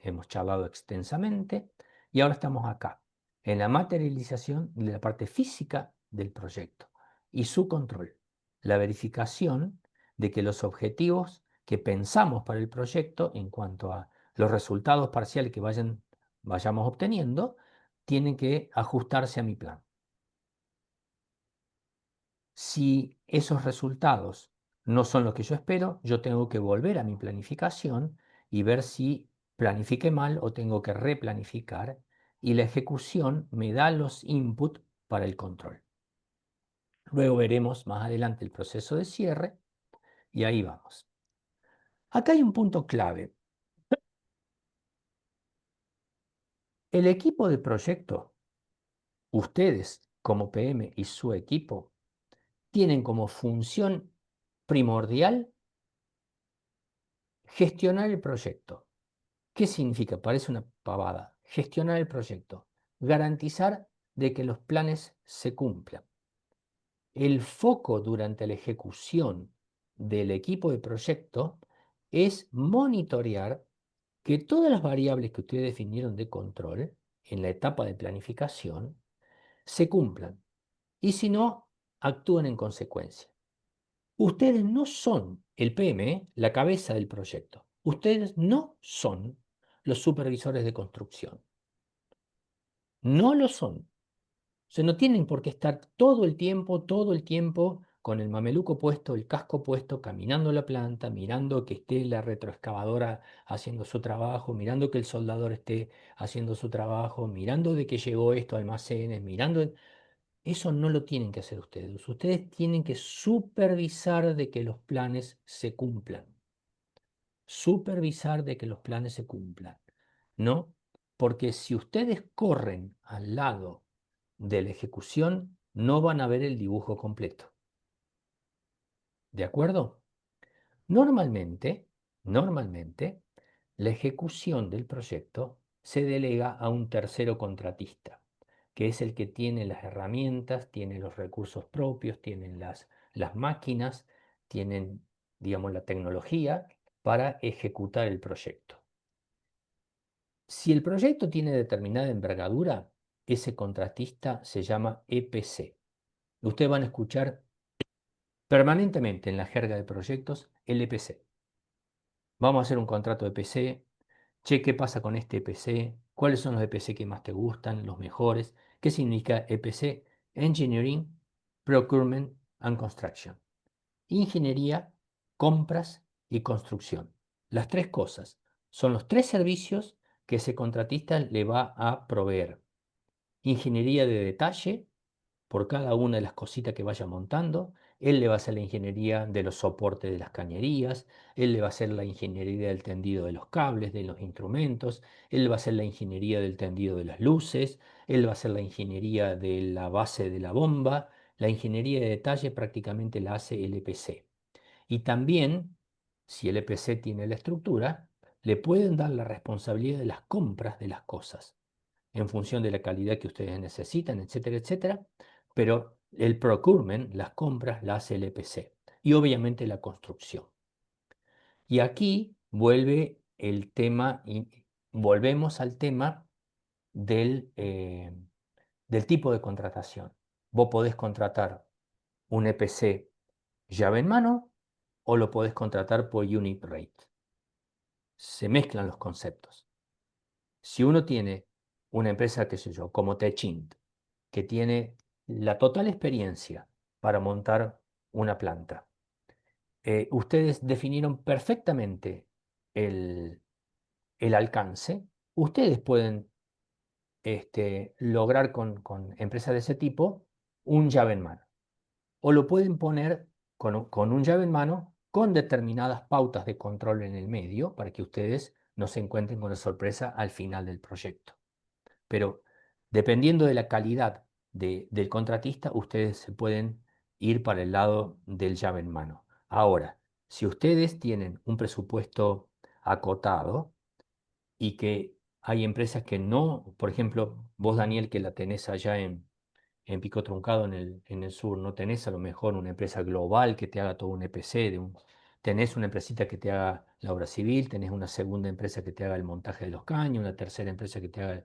hemos charlado extensamente, y ahora estamos acá, en la materialización de la parte física del proyecto y su control, la verificación de que los objetivos que pensamos para el proyecto en cuanto a los resultados parciales que vayamos obteniendo, tienen que ajustarse a mi plan. Si esos resultados no son los que yo espero, yo tengo que volver a mi planificación y ver si planifiqué mal o tengo que replanificar y la ejecución me da los inputs para el control. Luego veremos más adelante el proceso de cierre y ahí vamos. Acá hay un punto clave. El equipo de proyecto, ustedes como PM y su equipo, tienen como función primordial gestionar el proyecto. ¿Qué significa? Parece una pavada. Gestionar el proyecto. Garantizar de que los planes se cumplan. El foco durante la ejecución del equipo de proyecto es monitorear que todas las variables que ustedes definieron de control en la etapa de planificación se cumplan. Y si no, actúen en consecuencia. Ustedes no son el PM, la cabeza del proyecto. Ustedes no son los supervisores de construcción. No lo son. O sea, no tienen por qué estar todo el tiempo con el mameluco puesto, el casco puesto, caminando la planta, mirando que esté la retroexcavadora haciendo su trabajo, mirando que el soldador esté haciendo su trabajo, mirando de que llegó esto a almacenes, mirando... Eso no lo tienen que hacer ustedes. Ustedes tienen que supervisar de que los planes se cumplan. Supervisar de que los planes se cumplan. ¿No? Porque si ustedes corren al lado de la ejecución, no van a ver el dibujo completo. ¿De acuerdo? Normalmente, la ejecución del proyecto se delega a un tercero contratista, que es el que tiene las herramientas, tiene los recursos propios, tienen las máquinas, tienen, digamos, la tecnología para ejecutar el proyecto. Si el proyecto tiene determinada envergadura, ese contratista se llama EPC. Ustedes van a escuchar permanentemente en la jerga de proyectos el EPC. Vamos a hacer un contrato de EPC. Che, ¿qué pasa con este EPC? ¿Cuáles son los EPC que más te gustan, los mejores? ¿Qué significa EPC? Engineering, Procurement and Construction. Ingeniería, compras y construcción. Las tres cosas son los tres servicios que ese contratista le va a proveer. Ingeniería de detalle, por cada una de las cositas que vaya montando. Él le va a hacer la ingeniería de los soportes de las cañerías, él le va a hacer la ingeniería del tendido de los cables, de los instrumentos, él va a hacer la ingeniería del tendido de las luces, él va a hacer la ingeniería de la base de la bomba. La ingeniería de detalle prácticamente la hace el EPC. Y también, si el EPC tiene la estructura, le pueden dar la responsabilidad de las compras de las cosas en función de la calidad que ustedes necesitan, etcétera, etcétera. Pero el procurement, las compras, la hace el EPC. Y obviamente la construcción. Y aquí vuelve el tema, y volvemos al tema del tipo de contratación. Vos podés contratar un EPC llave en mano o lo podés contratar por unit rate. Se mezclan los conceptos. Si uno tiene una empresa, qué sé yo, como Techint, que tiene la total experiencia para montar una planta. Ustedes definieron perfectamente el, el alcance. Ustedes pueden lograr con empresas de ese tipo un llave en mano. O lo pueden poner con un llave en mano con determinadas pautas de control en el medio para que ustedes no se encuentren con la sorpresa al final del proyecto. Pero dependiendo de la calidad del contratista, ustedes se pueden ir para el lado del llave en mano. Ahora, si ustedes tienen un presupuesto acotado y que hay empresas que no, por ejemplo, vos, Daniel, que la tenés allá en Pico Truncado, en el sur, no tenés a lo mejor una empresa global que te haga todo un EPC, tenés una empresita que te haga la obra civil, tenés una segunda empresa que te haga el montaje de los caños, una tercera empresa que te haga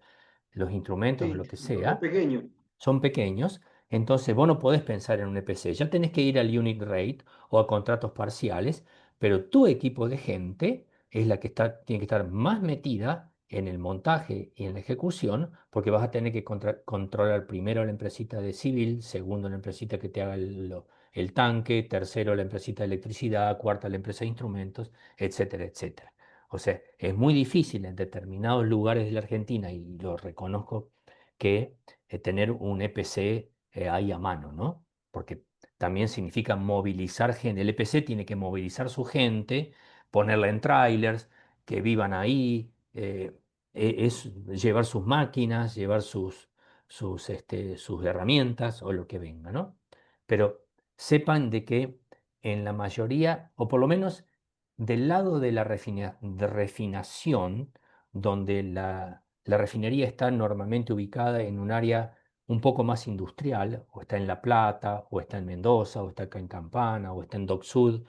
los instrumentos o Sí, lo que nosotros sea, pequeños. son pequeños, entonces vos no podés pensar en un EPC, ya tenés que ir al unit rate o a contratos parciales, pero tu equipo de gente es la que tiene que estar más metida en el montaje y en la ejecución, porque vas a tener que controlar primero la empresita de civil, segundo la empresita que te haga el tanque, tercero la empresita de electricidad, cuarta la empresa de instrumentos, etcétera, etcétera. O sea, es muy difícil en determinados lugares de la Argentina, y lo reconozco, que tener un EPC ahí a mano, ¿no? Porque también significa movilizar gente. El EPC tiene que movilizar su gente, ponerla en trailers, que vivan ahí, es llevar sus máquinas, llevar sus herramientas o lo que venga, ¿no? Pero sepan de que en la mayoría, o por lo menos del lado de la de refinación, donde la refinería está normalmente ubicada en un área un poco más industrial, o está en La Plata, o está en Mendoza, o está acá en Campana, o está en Dock Sud.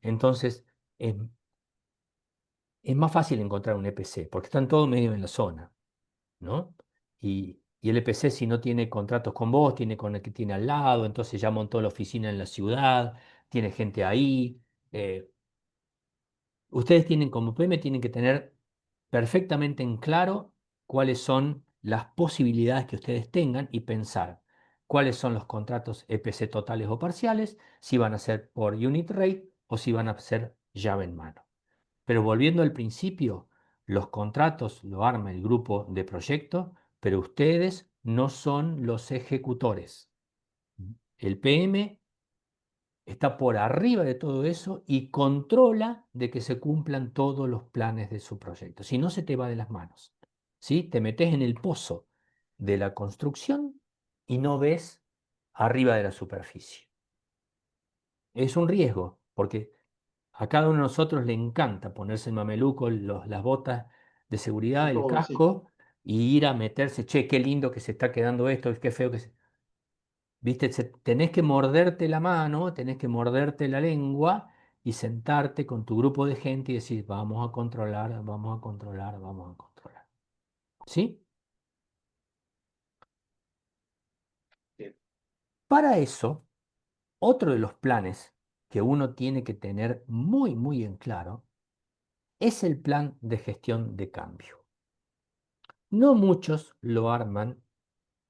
Entonces, es, es más fácil encontrar un EPC, porque están todos medio en la zona, ¿no? Y el EPC, si no tiene contratos con vos, tiene con el que tiene al lado, entonces ya montó la oficina en la ciudad, tiene gente ahí. eh, Ustedes tienen, como PM, tienen que tener perfectamente en claro cuáles son las posibilidades que ustedes tengan y pensar cuáles son los contratos EPC totales o parciales, si van a ser por unit rate o si van a ser llave en mano. Pero volviendo al principio, los contratos lo arma el grupo de proyecto, pero ustedes no son los ejecutores. El PM está por arriba de todo eso y controla de que se cumplan todos los planes de su proyecto. Si no, se te va de las manos. ¿Sí? Te metes en el pozo de la construcción y no ves arriba de la superficie. Es un riesgo, porque a cada uno de nosotros le encanta ponerse el mameluco, las botas de seguridad, Y el todo, sí. casco, y ir a meterse, che, qué lindo que se está quedando esto, qué feo que se... ¿Viste? Tenés que morderte la mano, tenés que morderte la lengua y sentarte con tu grupo de gente y decir, vamos a controlar, vamos a controlar, vamos a controlar. ¿Sí? Sí. Para eso, otro de los planes que uno tiene que tener muy, muy en claro es el plan de gestión de cambio. No muchos lo arman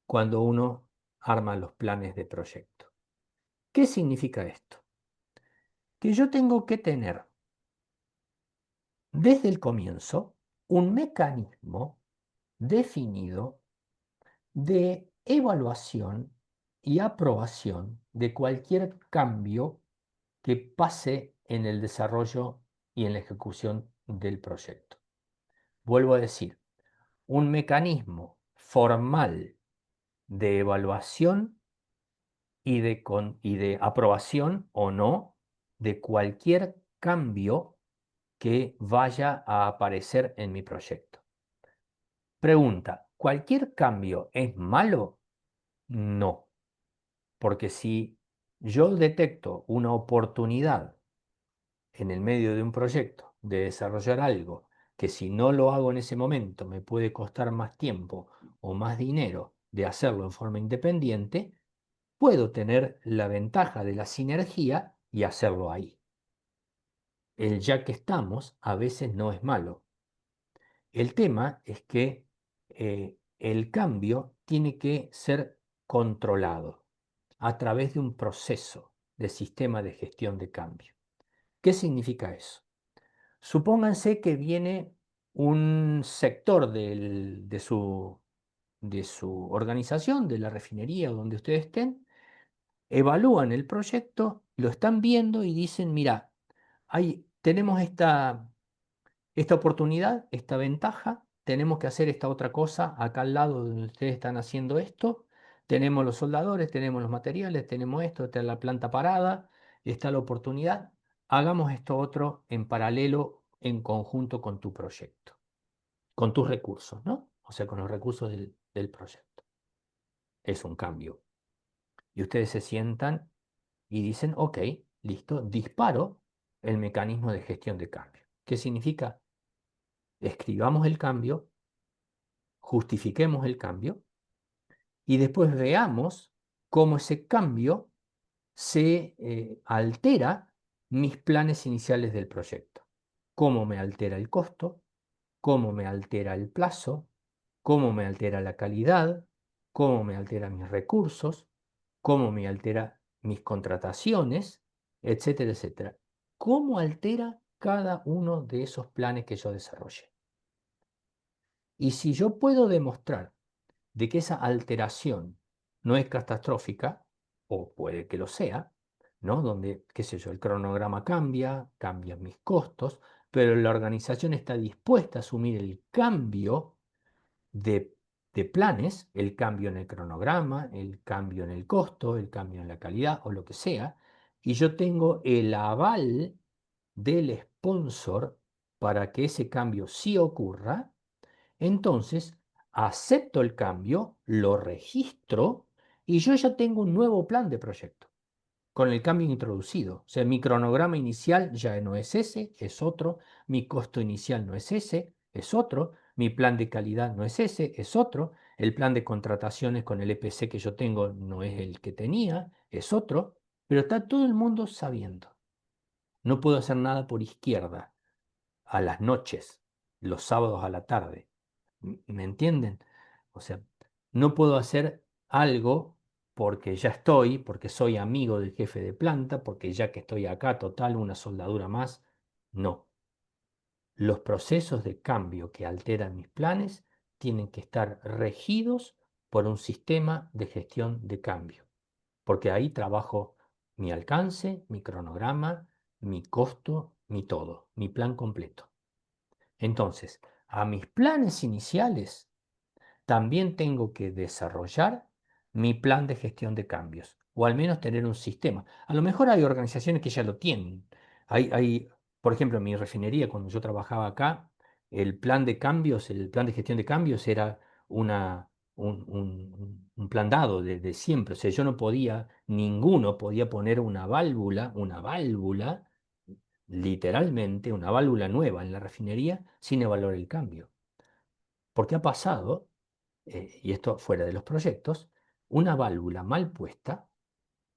cuando uno arma los planes de proyecto. ¿Qué significa esto? Que yo tengo que tener desde el comienzo un mecanismo definido de evaluación y aprobación de cualquier cambio que pase en el desarrollo y en la ejecución del proyecto. Vuelvo a decir, un mecanismo formal de evaluación y de aprobación o no de cualquier cambio que vaya a aparecer en mi proyecto. Pregunta, ¿cualquier cambio es malo? No, porque si yo detecto una oportunidad en el medio de un proyecto de desarrollar algo que, si no lo hago en ese momento, me puede costar más tiempo o más dinero de hacerlo en forma independiente, puedo tener la ventaja de la sinergia y hacerlo ahí. El ya que estamos a veces no es malo. El tema es que el cambio tiene que ser controlado a través de un proceso de sistema de gestión de cambio. ¿Qué significa eso? Supónganse que viene un sector de su organización, de la refinería o donde ustedes estén, evalúan el proyecto, lo están viendo y dicen, mira, tenemos esta oportunidad, esta ventaja, tenemos que hacer esta otra cosa acá al lado donde ustedes están haciendo esto, tenemos los soldadores, tenemos los materiales, tenemos esto, está la planta parada, está la oportunidad, hagamos esto otro en paralelo, en conjunto con tu proyecto, con tus recursos, ¿no? O sea, con los recursos del proyecto. Es un cambio. Y ustedes se sientan y dicen, ok, listo, disparo el mecanismo de gestión de cambio. ¿Qué significa? Escribamos el cambio, justifiquemos el cambio y después veamos cómo ese cambio se altera mis planes iniciales del proyecto. Cómo me altera el costo, cómo me altera el plazo, cómo me altera la calidad, cómo me altera mis recursos, cómo me altera mis contrataciones, etcétera, etcétera. Cómo altera cada uno de esos planes que yo desarrolle. Y si yo puedo demostrar de que esa alteración no es catastrófica, o puede que lo sea, ¿no? Donde, qué sé yo, el cronograma cambia, cambian mis costos, pero la organización está dispuesta a asumir el cambio de, de planes, el cambio en el cronograma, el cambio en el costo, el cambio en la calidad o lo que sea, y yo tengo el aval del sponsor para que ese cambio sí ocurra, entonces acepto el cambio, lo registro y yo ya tengo un nuevo plan de proyecto con el cambio introducido. O sea, mi cronograma inicial ya no es ese, es otro. Mi costo inicial no es ese, es otro. Mi plan de calidad no es ese, es otro. El plan de contrataciones con el EPC que yo tengo no es el que tenía, es otro. Pero está todo el mundo sabiendo. No puedo hacer nada por izquierda, a las noches, los sábados a la tarde. ¿Me entienden? O sea, no puedo hacer algo porque ya estoy, porque soy amigo del jefe de planta, porque ya que estoy acá, total, una soldadura más. No. Los procesos de cambio que alteran mis planes tienen que estar regidos por un sistema de gestión de cambio, porque ahí trabajo mi alcance, mi cronograma, mi costo, mi todo, mi plan completo. Entonces, a mis planes iniciales también tengo que desarrollar mi plan de gestión de cambios, o al menos tener un sistema. A lo mejor hay organizaciones que ya lo tienen. Por ejemplo, en mi refinería, cuando yo trabajaba acá, el plan de cambios, el plan de gestión de cambios era un plan dado desde siempre. O sea, yo no podía, ninguno podía poner una válvula, literalmente, una válvula nueva en la refinería sin evaluar el cambio. Porque ha pasado y esto fuera de los proyectos, una válvula mal puesta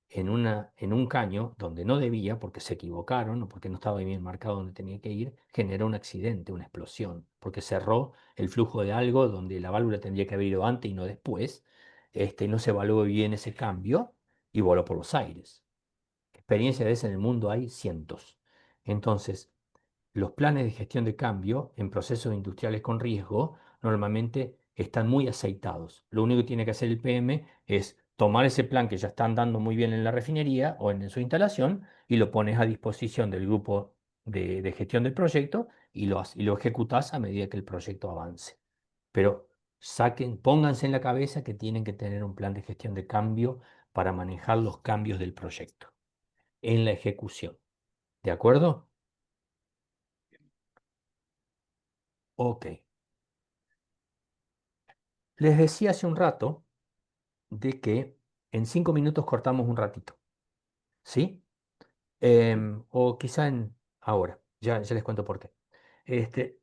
en un caño donde no debía, porque se equivocaron o porque no estaba bien marcado donde tenía que ir, generó un accidente, una explosión, porque cerró el flujo de algo donde la válvula tendría que haber ido antes y no después, no se evaluó bien ese cambio y voló por los aires. Experiencias de esa en el mundo hay cientos. Entonces, los planes de gestión de cambio en procesos industriales con riesgo normalmente están muy aceitados. Lo único que tiene que hacer el PM es tomar ese plan que ya está andando muy bien en la refinería o en su instalación y lo pones a disposición del grupo de gestión del proyecto y lo ejecutás a medida que el proyecto avance. Pero pónganse en la cabeza que tienen que tener un plan de gestión de cambio para manejar los cambios del proyecto en la ejecución. ¿De acuerdo? Ok. Les decía hace un rato de que en 5 minutos cortamos un ratito, ¿sí? O quizá ahora, ya les cuento por qué. Este,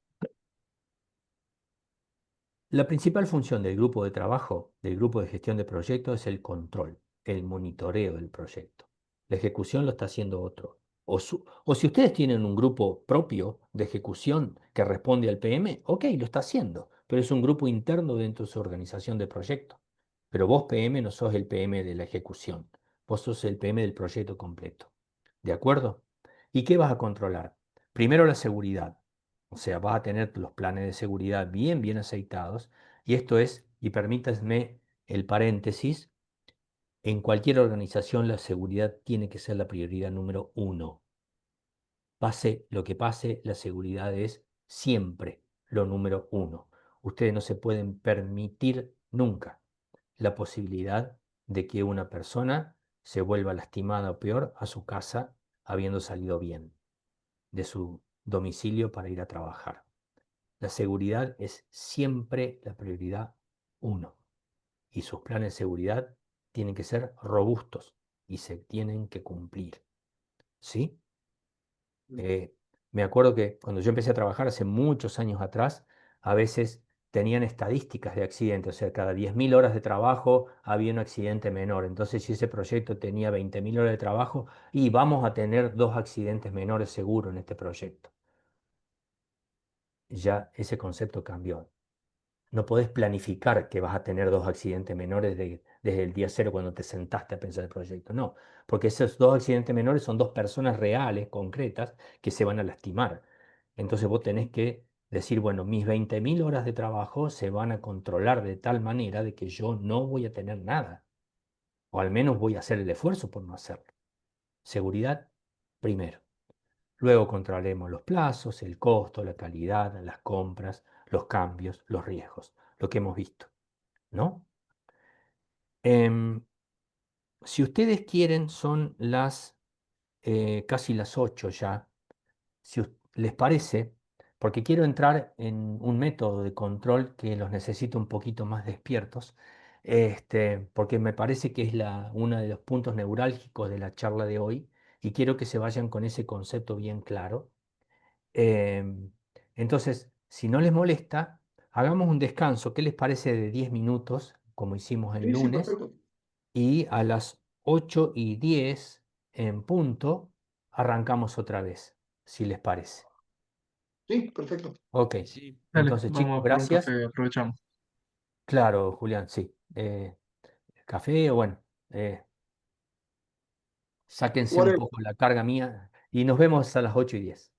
la principal función del grupo de trabajo, del grupo de gestión de proyectos, es el control, el monitoreo del proyecto. La ejecución lo está haciendo otro. O si ustedes tienen un grupo propio de ejecución que responde al PM, ok, lo está haciendo, pero es un grupo interno dentro de su organización de proyecto. Pero vos, PM, no sos el PM de la ejecución, vos sos el PM del proyecto completo. ¿De acuerdo? ¿Y qué vas a controlar? Primero la seguridad. O sea, vas a tener los planes de seguridad bien aceitados. Y esto es, y permítanme el paréntesis, en cualquier organización la seguridad tiene que ser la prioridad número uno. Pase lo que pase, la seguridad es siempre lo número uno. Ustedes no se pueden permitir nunca la posibilidad de que una persona se vuelva lastimada o peor a su casa habiendo salido bien de su domicilio para ir a trabajar. La seguridad es siempre la prioridad uno y sus planes de seguridad tienen que ser robustos y se tienen que cumplir. ¿Sí? Eh, Me acuerdo que cuando yo empecé a trabajar hace muchos años atrás, a veces tenían estadísticas de accidentes, o sea, cada 10.000 horas de trabajo había un accidente menor. Entonces, si ese proyecto tenía 20.000 horas de trabajo, y vamos a tener 2 accidentes menores seguro en este proyecto. Ya ese concepto cambió. No podés planificar que vas a tener 2 accidentes menores desde el día cero cuando te sentaste a pensar el proyecto. No, porque esos 2 accidentes menores son 2 personas reales, concretas, que se van a lastimar. Entonces vos tenés que decir, bueno, mis 20.000 horas de trabajo se van a controlar de tal manera de que yo no voy a tener nada, o al menos voy a hacer el esfuerzo por no hacerlo. Seguridad primero. Luego controlaremos los plazos, el costo, la calidad, las compras, los cambios, los riesgos, lo que hemos visto, ¿no? Em, si ustedes quieren, son casi las 8 ya. Si les parece, porque quiero entrar en un método de control que los necesito un poquito más despiertos, porque me parece que es uno de los puntos neurálgicos de la charla de hoy y quiero que se vayan con ese concepto bien claro. Em, entonces, si no les molesta, hagamos un descanso. ¿Qué les parece de 10 minutos, como hicimos el Sí, sí, lunes? perfecto. Y a las 8:10 en punto arrancamos otra vez, si les parece. Sí, perfecto. Ok, Sí, dale, entonces chicos, vamos por un gracias. café, aprovechamos. Claro, Julián, sí. Café, o bueno, sáquense un Whatever. poco la carga mía y nos vemos a las 8:10.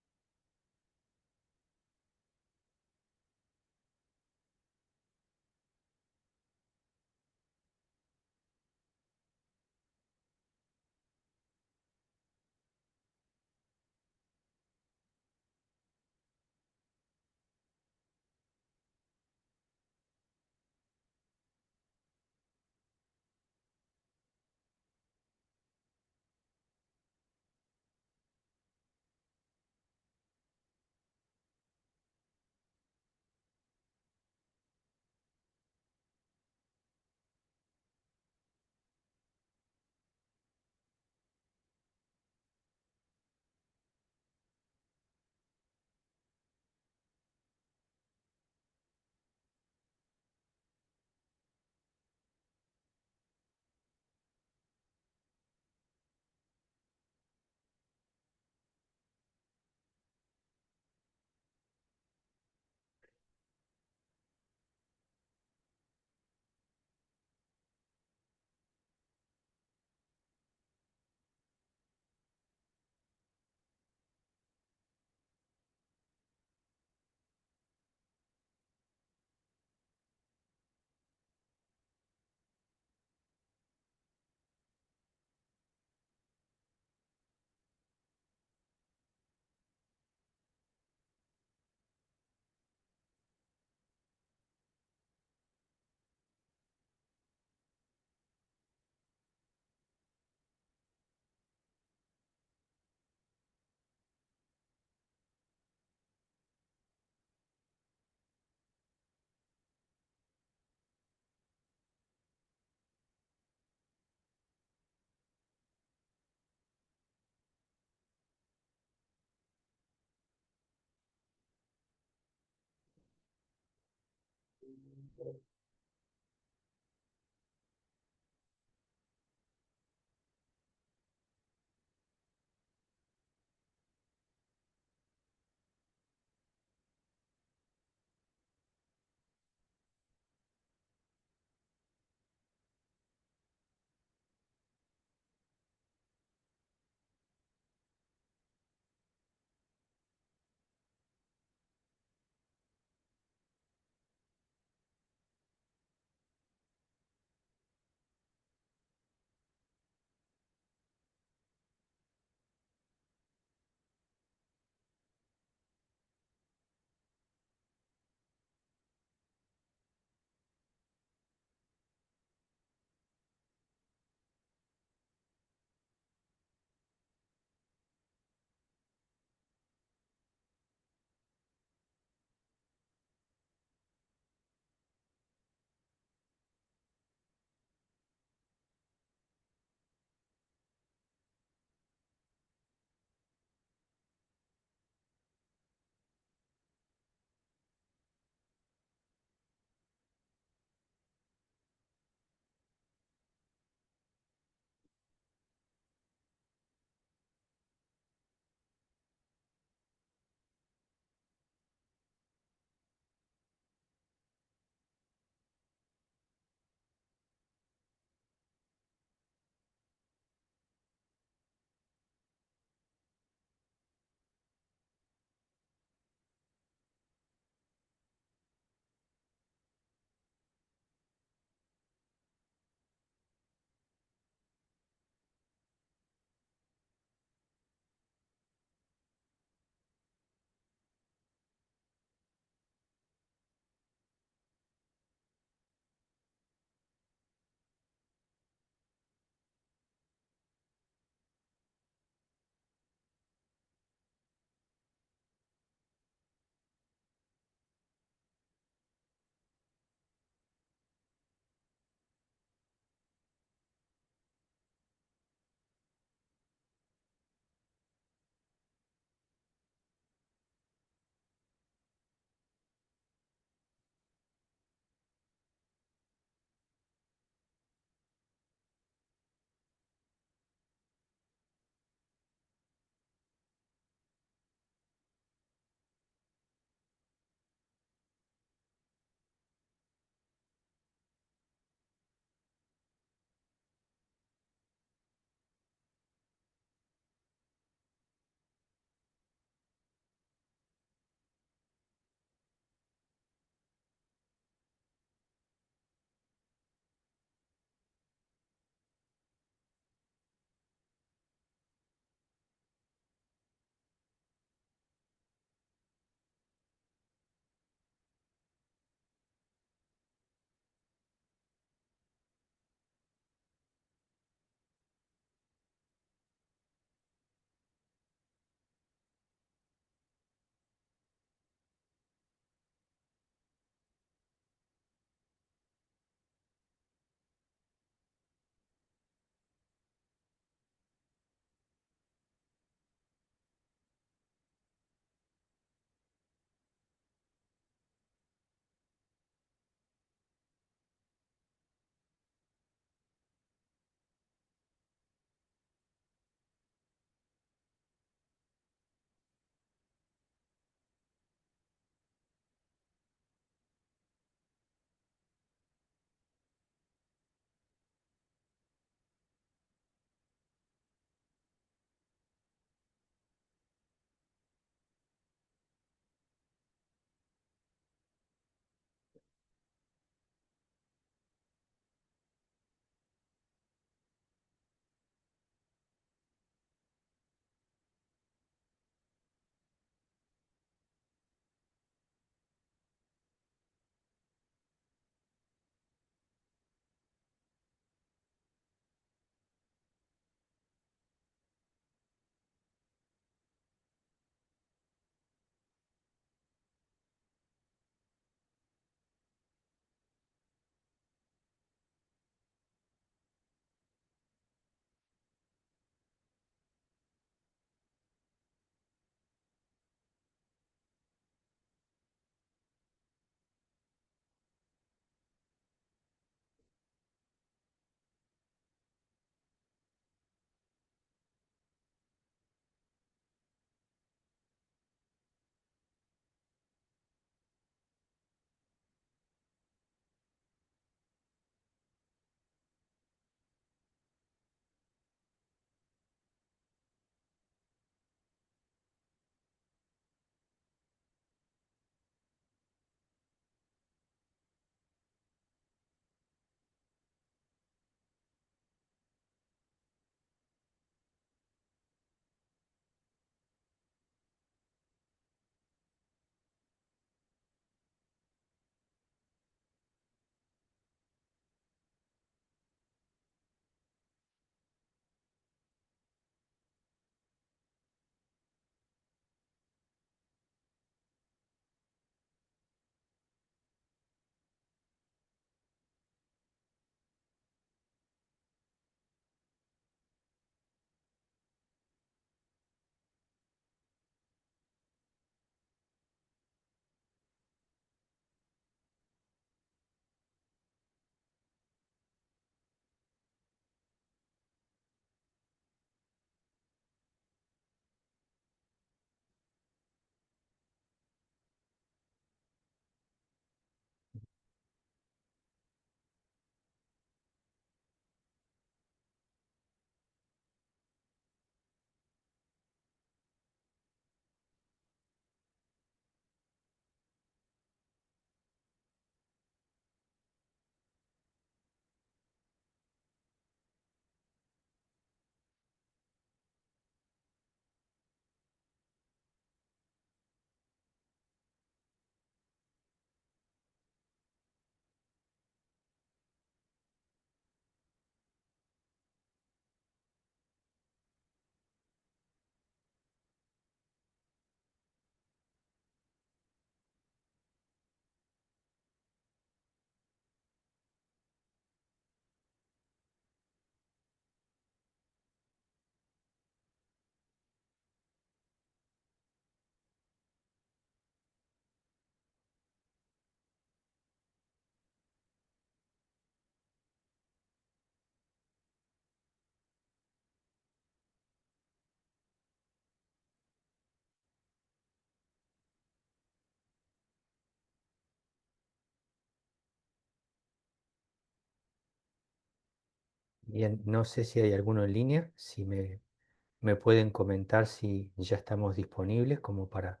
Bien, no sé si hay alguno en línea, si me pueden comentar si ya estamos disponibles como para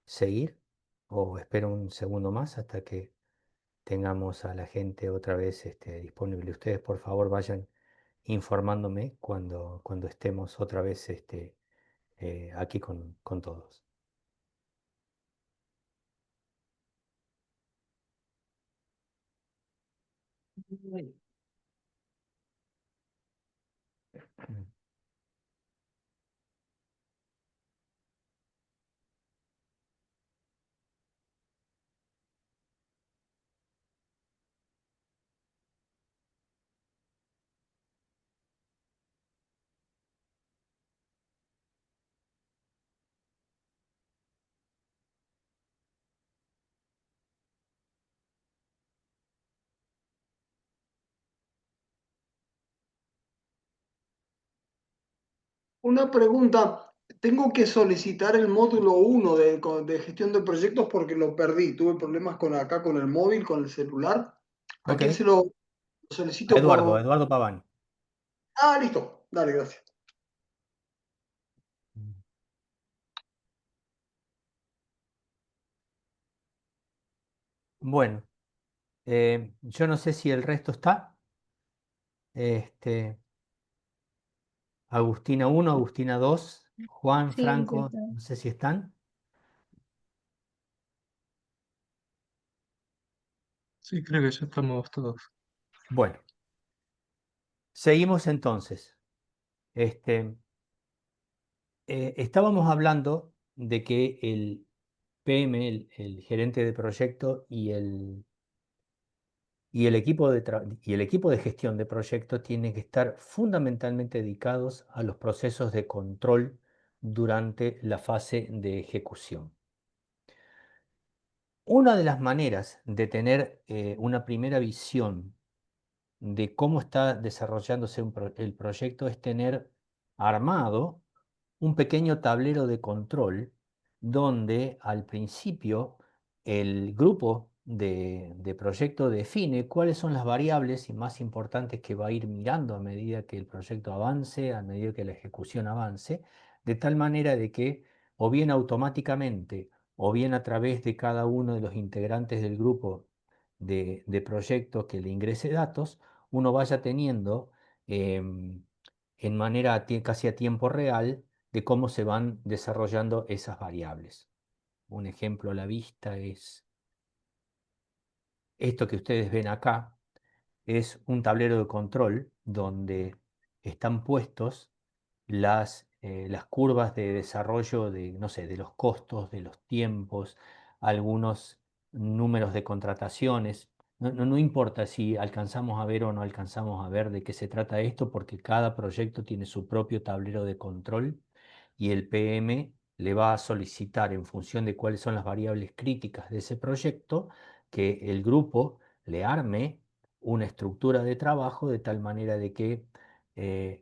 seguir o espero un segundo más hasta que tengamos a la gente otra vez disponible. Ustedes, por favor, vayan informándome cuando estemos otra vez aquí con todos. Mm. Una pregunta. Tengo que solicitar el módulo 1 de gestión de proyectos porque lo perdí. Tuve problemas con acá con el móvil, con el celular. ¿A Ok, quién se lo a solicito Eduardo, por...? Eduardo Paván. Ah, listo. Dale, gracias. Mm. Bueno, yo no sé si el resto está. Este, Agustina 1, Agustina 2, Juan, Sí, sí Franco, está. no sé si están. Sí, creo que ya estamos todos. Bueno, seguimos entonces. Este, Estábamos hablando de que el PM, el gerente de proyecto y el equipo de gestión de proyecto tienen que estar fundamentalmente dedicados a los procesos de control durante la fase de ejecución. Una de las maneras de tener una primera visión de cómo está desarrollándose el proyecto es tener armado un pequeño tablero de control donde al principio el grupo de proyecto define cuáles son las variables y más importantes que va a ir mirando a medida que el proyecto avance, a medida que la ejecución avance, de tal manera de que o bien automáticamente o bien a través de cada uno de los integrantes del grupo de proyecto que le ingrese datos, uno vaya teniendo en manera casi a tiempo real de cómo se van desarrollando esas variables. Un ejemplo a la vista es esto que ustedes ven acá, es un tablero de control donde están puestos las curvas de desarrollo de, no sé, de los costos, de los tiempos, algunos números de contrataciones. No importa si alcanzamos a ver o no alcanzamos a ver de qué se trata esto, porque cada proyecto tiene su propio tablero de control y el PM le va a solicitar en función de cuáles son las variables críticas de ese proyecto, que el grupo le arme una estructura de trabajo de tal manera de que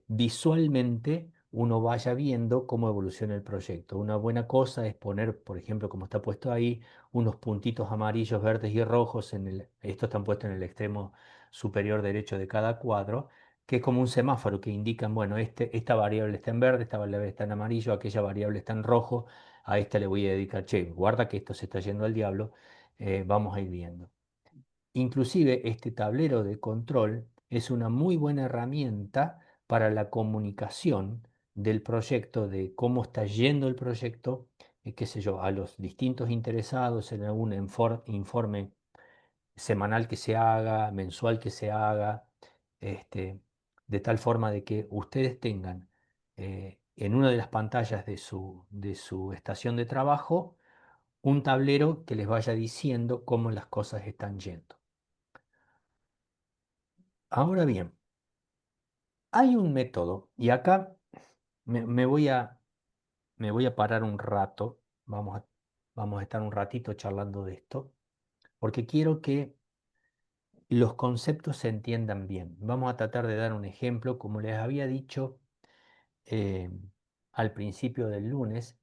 visualmente uno vaya viendo cómo evoluciona el proyecto. Una buena cosa es poner, por ejemplo, como está puesto ahí, unos puntitos amarillos, verdes y rojos, estos están puestos en el extremo superior derecho de cada cuadro, que es como un semáforo que indican, bueno, esta variable está en verde, esta variable está en amarillo, aquella variable está en rojo, a esta le voy a dedicar, che, guarda que esto se está yendo al diablo, vamos a ir viendo. Inclusive este tablero de control es una muy buena herramienta para la comunicación del proyecto, de cómo está yendo el proyecto, qué sé yo, a los distintos interesados en algún informe semanal que se haga, mensual que se haga, este, de tal forma de que ustedes tengan en una de las pantallas de su estación de trabajo un tablero que les vaya diciendo cómo las cosas están yendo. Ahora bien, hay un método, y acá me voy a parar un rato, vamos a estar un ratito charlando de esto, porque quiero que los conceptos se entiendan bien. Vamos a tratar de dar un ejemplo, como les había dicho eh, al principio del lunes,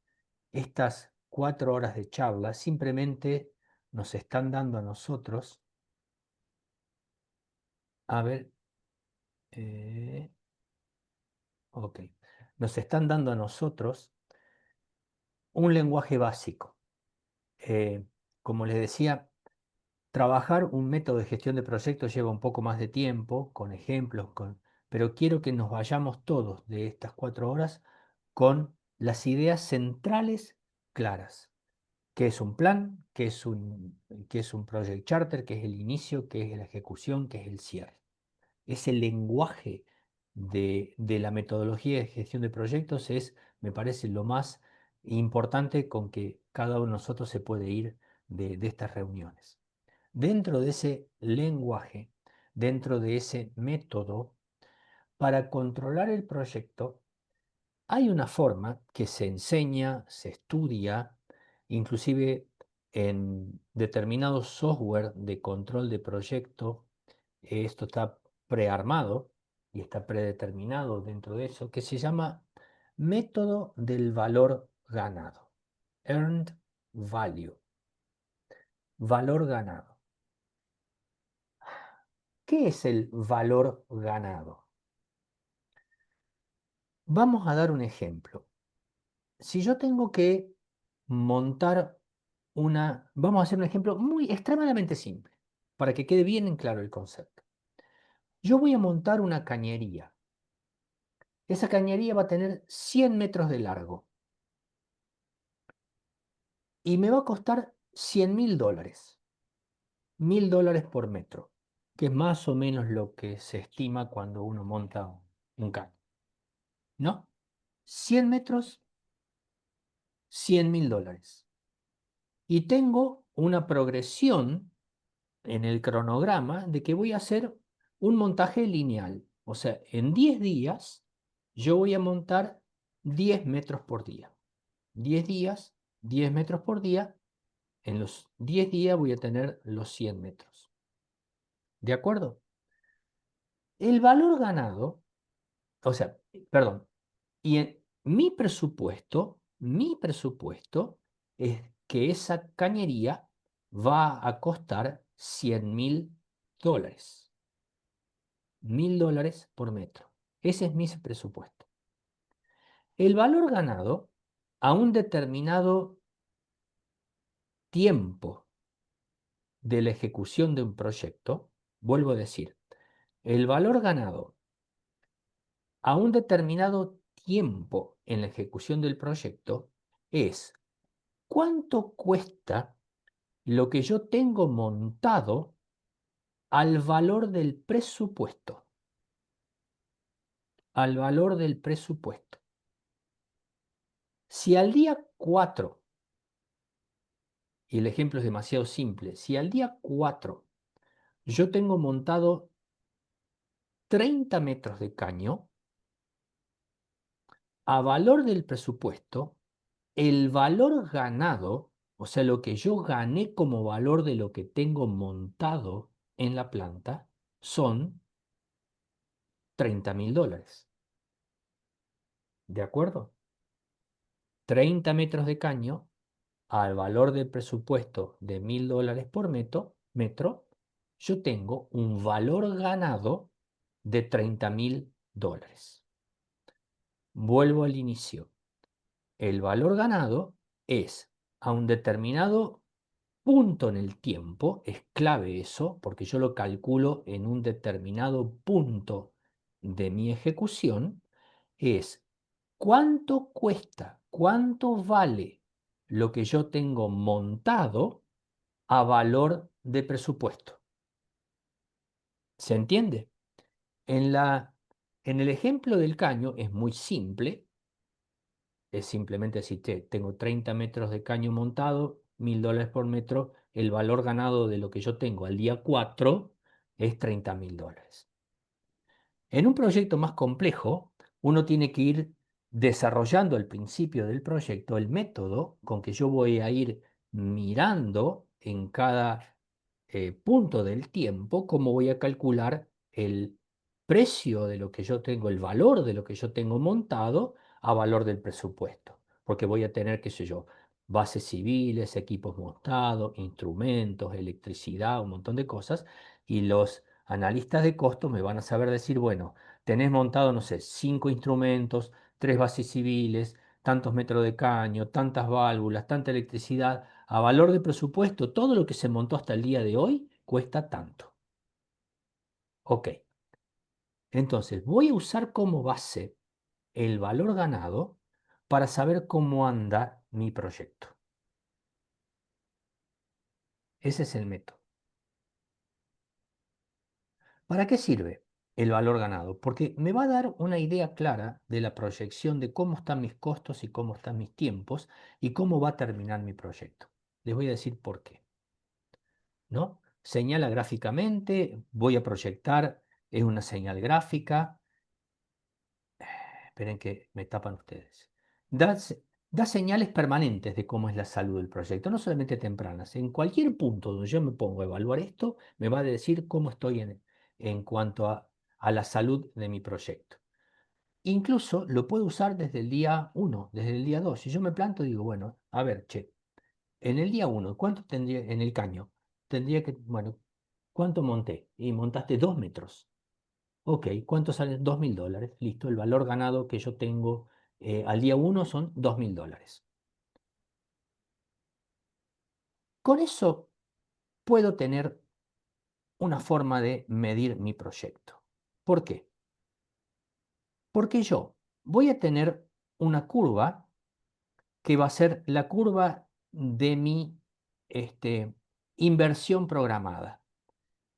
estas 4 horas de charla simplemente nos están dando a nosotros, a ver, Eh, ok. Nos están dando a nosotros un lenguaje básico. Eh, Como les decía, trabajar un método de gestión de proyectos lleva un poco más de tiempo, con ejemplos, pero quiero que nos vayamos todos de estas 4 horas con las ideas centrales claras. ¿Qué es un plan? Qué es un project charter? ¿Qué es el inicio? ¿Qué es la ejecución? ¿Qué es el cierre? Ese lenguaje de la metodología de gestión de proyectos es, me parece, lo más importante con que cada uno de nosotros se puede ir de estas reuniones. Dentro de ese lenguaje, dentro de ese método, para controlar el proyecto, hay una forma que se enseña, se estudia, inclusive en determinados software de control de proyecto. Esto está prearmado y está predeterminado dentro de eso, que se llama método del valor ganado. Earned Value. Valor ganado. ¿Qué es el valor ganado? Vamos a dar un ejemplo. Si yo tengo que montar vamos a hacer un ejemplo muy extremadamente simple, para que quede bien en claro el concepto. Yo voy a montar una cañería. Esa cañería va a tener 100 metros de largo y me va a costar $100.000. $1.000 por metro, que es más o menos lo que se estima cuando uno monta un caño. ¿No? 100 metros, $100.000. Y tengo una progresión en el cronograma de que voy a hacer un montaje lineal. O sea, en 10 días yo voy a montar 10 metros por día. 10 días, 10 metros por día. En los 10 días voy a tener los 100 metros. ¿De acuerdo? El valor ganado, o sea, perdón, y en mi presupuesto es que esa cañería va a costar $100.000. $1.000 por metro. Ese es mi presupuesto. El valor ganado a un determinado tiempo de la ejecución de un proyecto, vuelvo a decir, el valor ganado a un determinado tiempo en la ejecución del proyecto es cuánto cuesta lo que yo tengo montado al valor del presupuesto. Al valor del presupuesto. Si al día 4, y el ejemplo es demasiado simple, si al día 4 yo tengo montado 30 metros de caño, a valor del presupuesto, el valor ganado, o sea, lo que yo gané como valor de lo que tengo montado en la planta, son $30.000. ¿De acuerdo? 30 metros de caño al valor del presupuesto de $1.000 por metro, yo tengo un valor ganado de $30.000. Vuelvo al inicio. El valor ganado es a un determinado punto en el tiempo, es clave eso, porque yo lo calculo en un determinado punto de mi ejecución, es cuánto cuesta, cuánto vale lo que yo tengo montado a valor de presupuesto. ¿Se entiende? En en el ejemplo del caño es muy simple. Es simplemente si tengo 30 metros de caño montado, $1.000 por metro, el valor ganado de lo que yo tengo al día 4 es $30.000. En un proyecto más complejo, uno tiene que ir desarrollando al principio del proyecto el método con que yo voy a ir mirando en cada punto del tiempo cómo voy a calcular el precio de lo que yo tengo, el valor de lo que yo tengo montado a valor del presupuesto. Porque voy a tener, qué sé yo, bases civiles, equipos montados, instrumentos, electricidad, un montón de cosas, y los analistas de costos me van a saber decir, bueno, tenés montado, no sé, 5 instrumentos, 3 bases civiles, tantos metros de caño, tantas válvulas, tanta electricidad, a valor de presupuesto, todo lo que se montó hasta el día de hoy cuesta tanto. Ok, entonces voy a usar como base el valor ganado para saber cómo anda mi proyecto. Ese es el método. ¿Para qué sirve el valor ganado? Porque me va a dar una idea clara de la proyección de cómo están mis costos y cómo están mis tiempos y cómo va a terminar mi proyecto. Les voy a decir por qué, ¿no? Señala gráficamente, voy a proyectar, es una señal gráfica. Esperen que me tapan ustedes. Da, da señales permanentes de cómo es la salud del proyecto, no solamente tempranas. En cualquier punto donde yo me pongo a evaluar esto, me va a decir cómo estoy en cuanto a la salud de mi proyecto. Incluso lo puedo usar desde el día 1, desde el día 2. Si yo me planto, digo, bueno, a ver, che, en el día 1, ¿cuánto tendría en el caño? Tendría que, bueno, ¿cuánto monté? Y montaste 2 metros. Ok, ¿cuánto salen? $2.000. Listo, el valor ganado que yo tengo al día 1 son $2.000. Con eso puedo tener una forma de medir mi proyecto. ¿Por qué? Porque yo voy a tener una curva que va a ser la curva de mi inversión programada.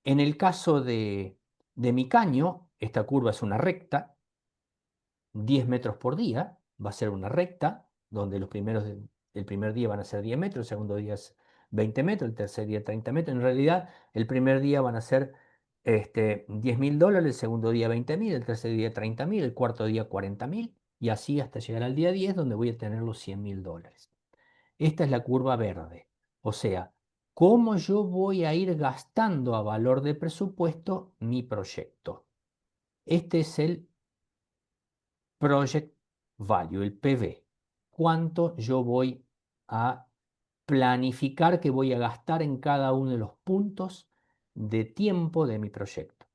En el caso de mi caño, esta curva es una recta, 10 metros por día, va a ser una recta, donde el primer día van a ser 10 metros, el segundo día es 20 metros, el tercer día 30 metros. En realidad, el primer día van a ser $10.000, el segundo día 20.000, el tercer día 30.000, el cuarto día 40.000, y así hasta llegar al día 10, donde voy a tener los $100.000. Esta es la curva verde, o sea, cómo yo voy a ir gastando a valor de presupuesto mi proyecto. Este es el Project Value, el PV. ¿Cuánto yo voy a planificar que voy a gastar en cada uno de los puntos de tiempo de mi proyecto?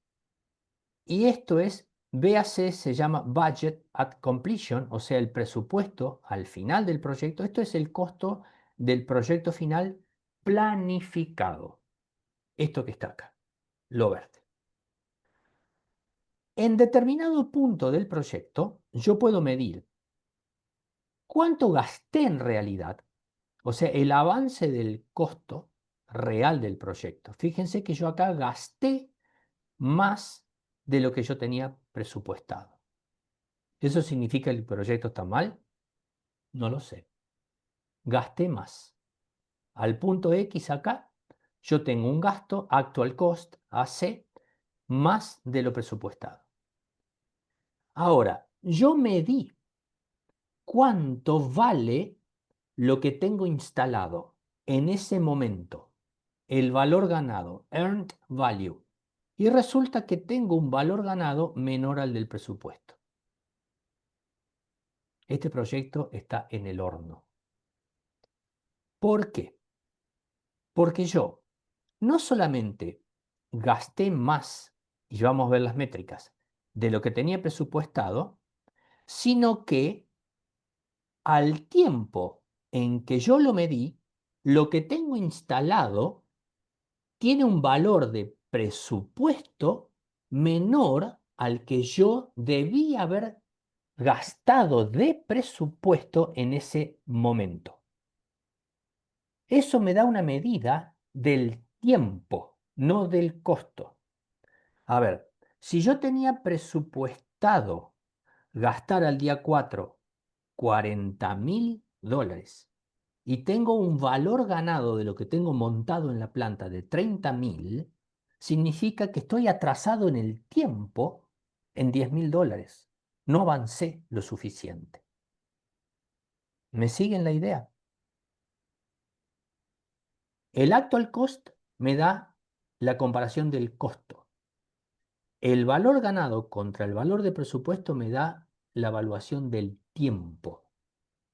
Y esto es, véase, se llama Budget at Completion, o sea, el presupuesto al final del proyecto. Esto es el costo del proyecto final planificado. Esto que está acá, lo verde. En determinado punto del proyecto, yo puedo medir cuánto gasté en realidad, o sea, el avance del costo real del proyecto. Fíjense que yo acá gasté más de lo que yo tenía presupuestado. ¿Eso significa que el proyecto está mal? No lo sé. Gasté más. Al punto X acá, yo tengo un gasto, actual cost, AC, más de lo presupuestado. Ahora, yo medí cuánto vale lo que tengo instalado en ese momento, el valor ganado, earned value, y resulta que tengo un valor ganado menor al del presupuesto. Este proyecto está en el horno. ¿Por qué? Porque yo no solamente gasté más, y vamos a ver las métricas, de lo que tenía presupuestado, sino que al tiempo en que yo lo medí, lo que tengo instalado tiene un valor de presupuesto menor al que yo debía haber gastado de presupuesto en ese momento. Eso me da una medida del tiempo, no del costo. A ver, si yo tenía presupuestado gastar al día 4 $40.000 y tengo un valor ganado de lo que tengo montado en la planta de 30.000, significa que estoy atrasado en el tiempo en $10.000. No avancé lo suficiente. ¿Me siguen la idea? El actual cost me da la comparación del costo. El valor ganado contra el valor de presupuesto me da la evaluación del tiempo.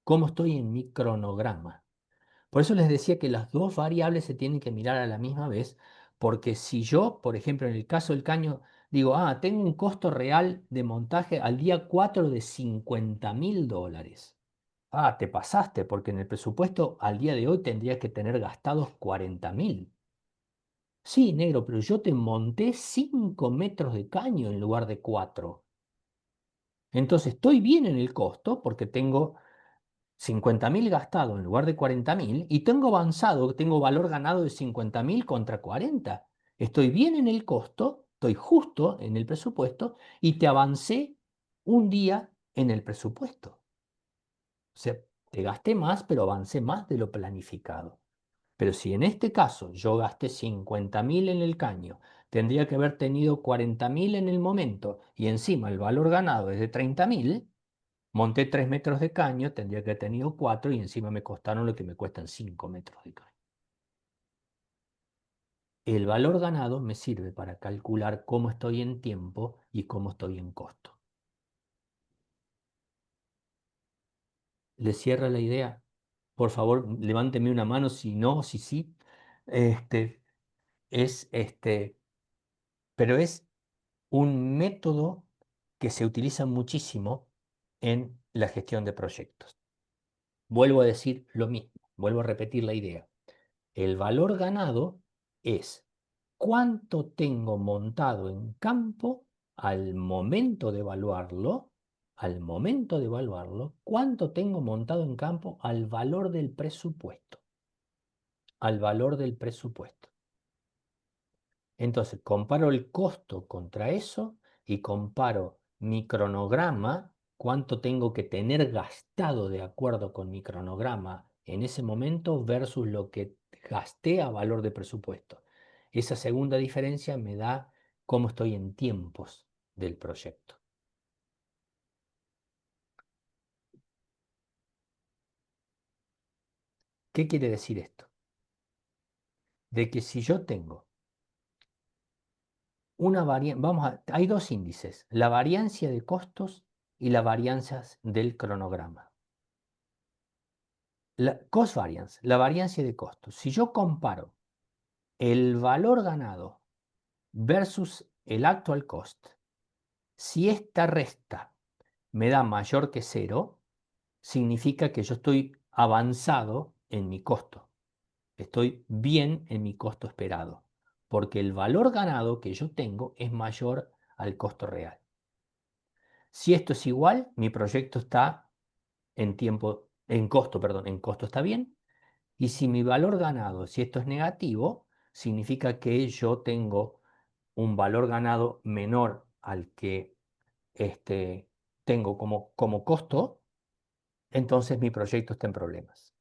¿Cómo estoy en mi cronograma? Por eso les decía que las dos variables se tienen que mirar a la misma vez, Porque si yo, por ejemplo, en el caso del caño, digo, tengo un costo real de montaje al día 4 de $50.000. Te pasaste, porque en el presupuesto al día de hoy tendrías que tener gastados 40.000. Sí, negro, pero yo te monté 5 metros de caño en lugar de 4. Entonces estoy bien en el costo porque tengo 50.000 gastado en lugar de 40.000 y tengo avanzado, tengo valor ganado de 50.000 contra 40. Estoy bien en el costo, estoy justo en el presupuesto y te avancé un día en el presupuesto. O sea, te gasté más, pero avancé más de lo planificado. Pero si en este caso yo gasté 50.000 en el caño, tendría que haber tenido 40.000 en el momento y encima el valor ganado es de 30.000, monté 3 metros de caño, tendría que haber tenido 4 y encima me costaron lo que me cuestan 5 metros de caño. El valor ganado me sirve para calcular cómo estoy en tiempo y cómo estoy en costo. ¿Le cierra la idea? Por favor, levánteme una mano si no, si sí. Este, es, pero es un método que se utiliza muchísimo en la gestión de proyectos. Vuelvo a decir lo mismo, vuelvo a repetir la idea. El valor ganado es cuánto tengo montado en campo al momento de evaluarlo, cuánto tengo montado en campo al valor del presupuesto, al valor del presupuesto. Entonces, comparo el costo contra eso y comparo mi cronograma, cuánto tengo que tener gastado de acuerdo con mi cronograma en ese momento versus lo que gasté a valor de presupuesto. Esa segunda diferencia me da cómo estoy en tiempos del proyecto. ¿Qué quiere decir esto? De que si yo tengo una variancia, hay dos índices, la variancia de costos y la varianza del cronograma. La cost variance, la variancia de costos. Si yo comparo el valor ganado versus el actual cost, si esta resta me da mayor que 0, significa que yo estoy avanzado en mi costo. Estoy bien en mi costo esperado, porque el valor ganado que yo tengo es mayor al costo real. Si esto es igual, mi proyecto está en costo está bien. Y si mi valor ganado, si esto es negativo, significa que yo tengo un valor ganado menor al que tengo como costo, entonces mi proyecto está en problemas.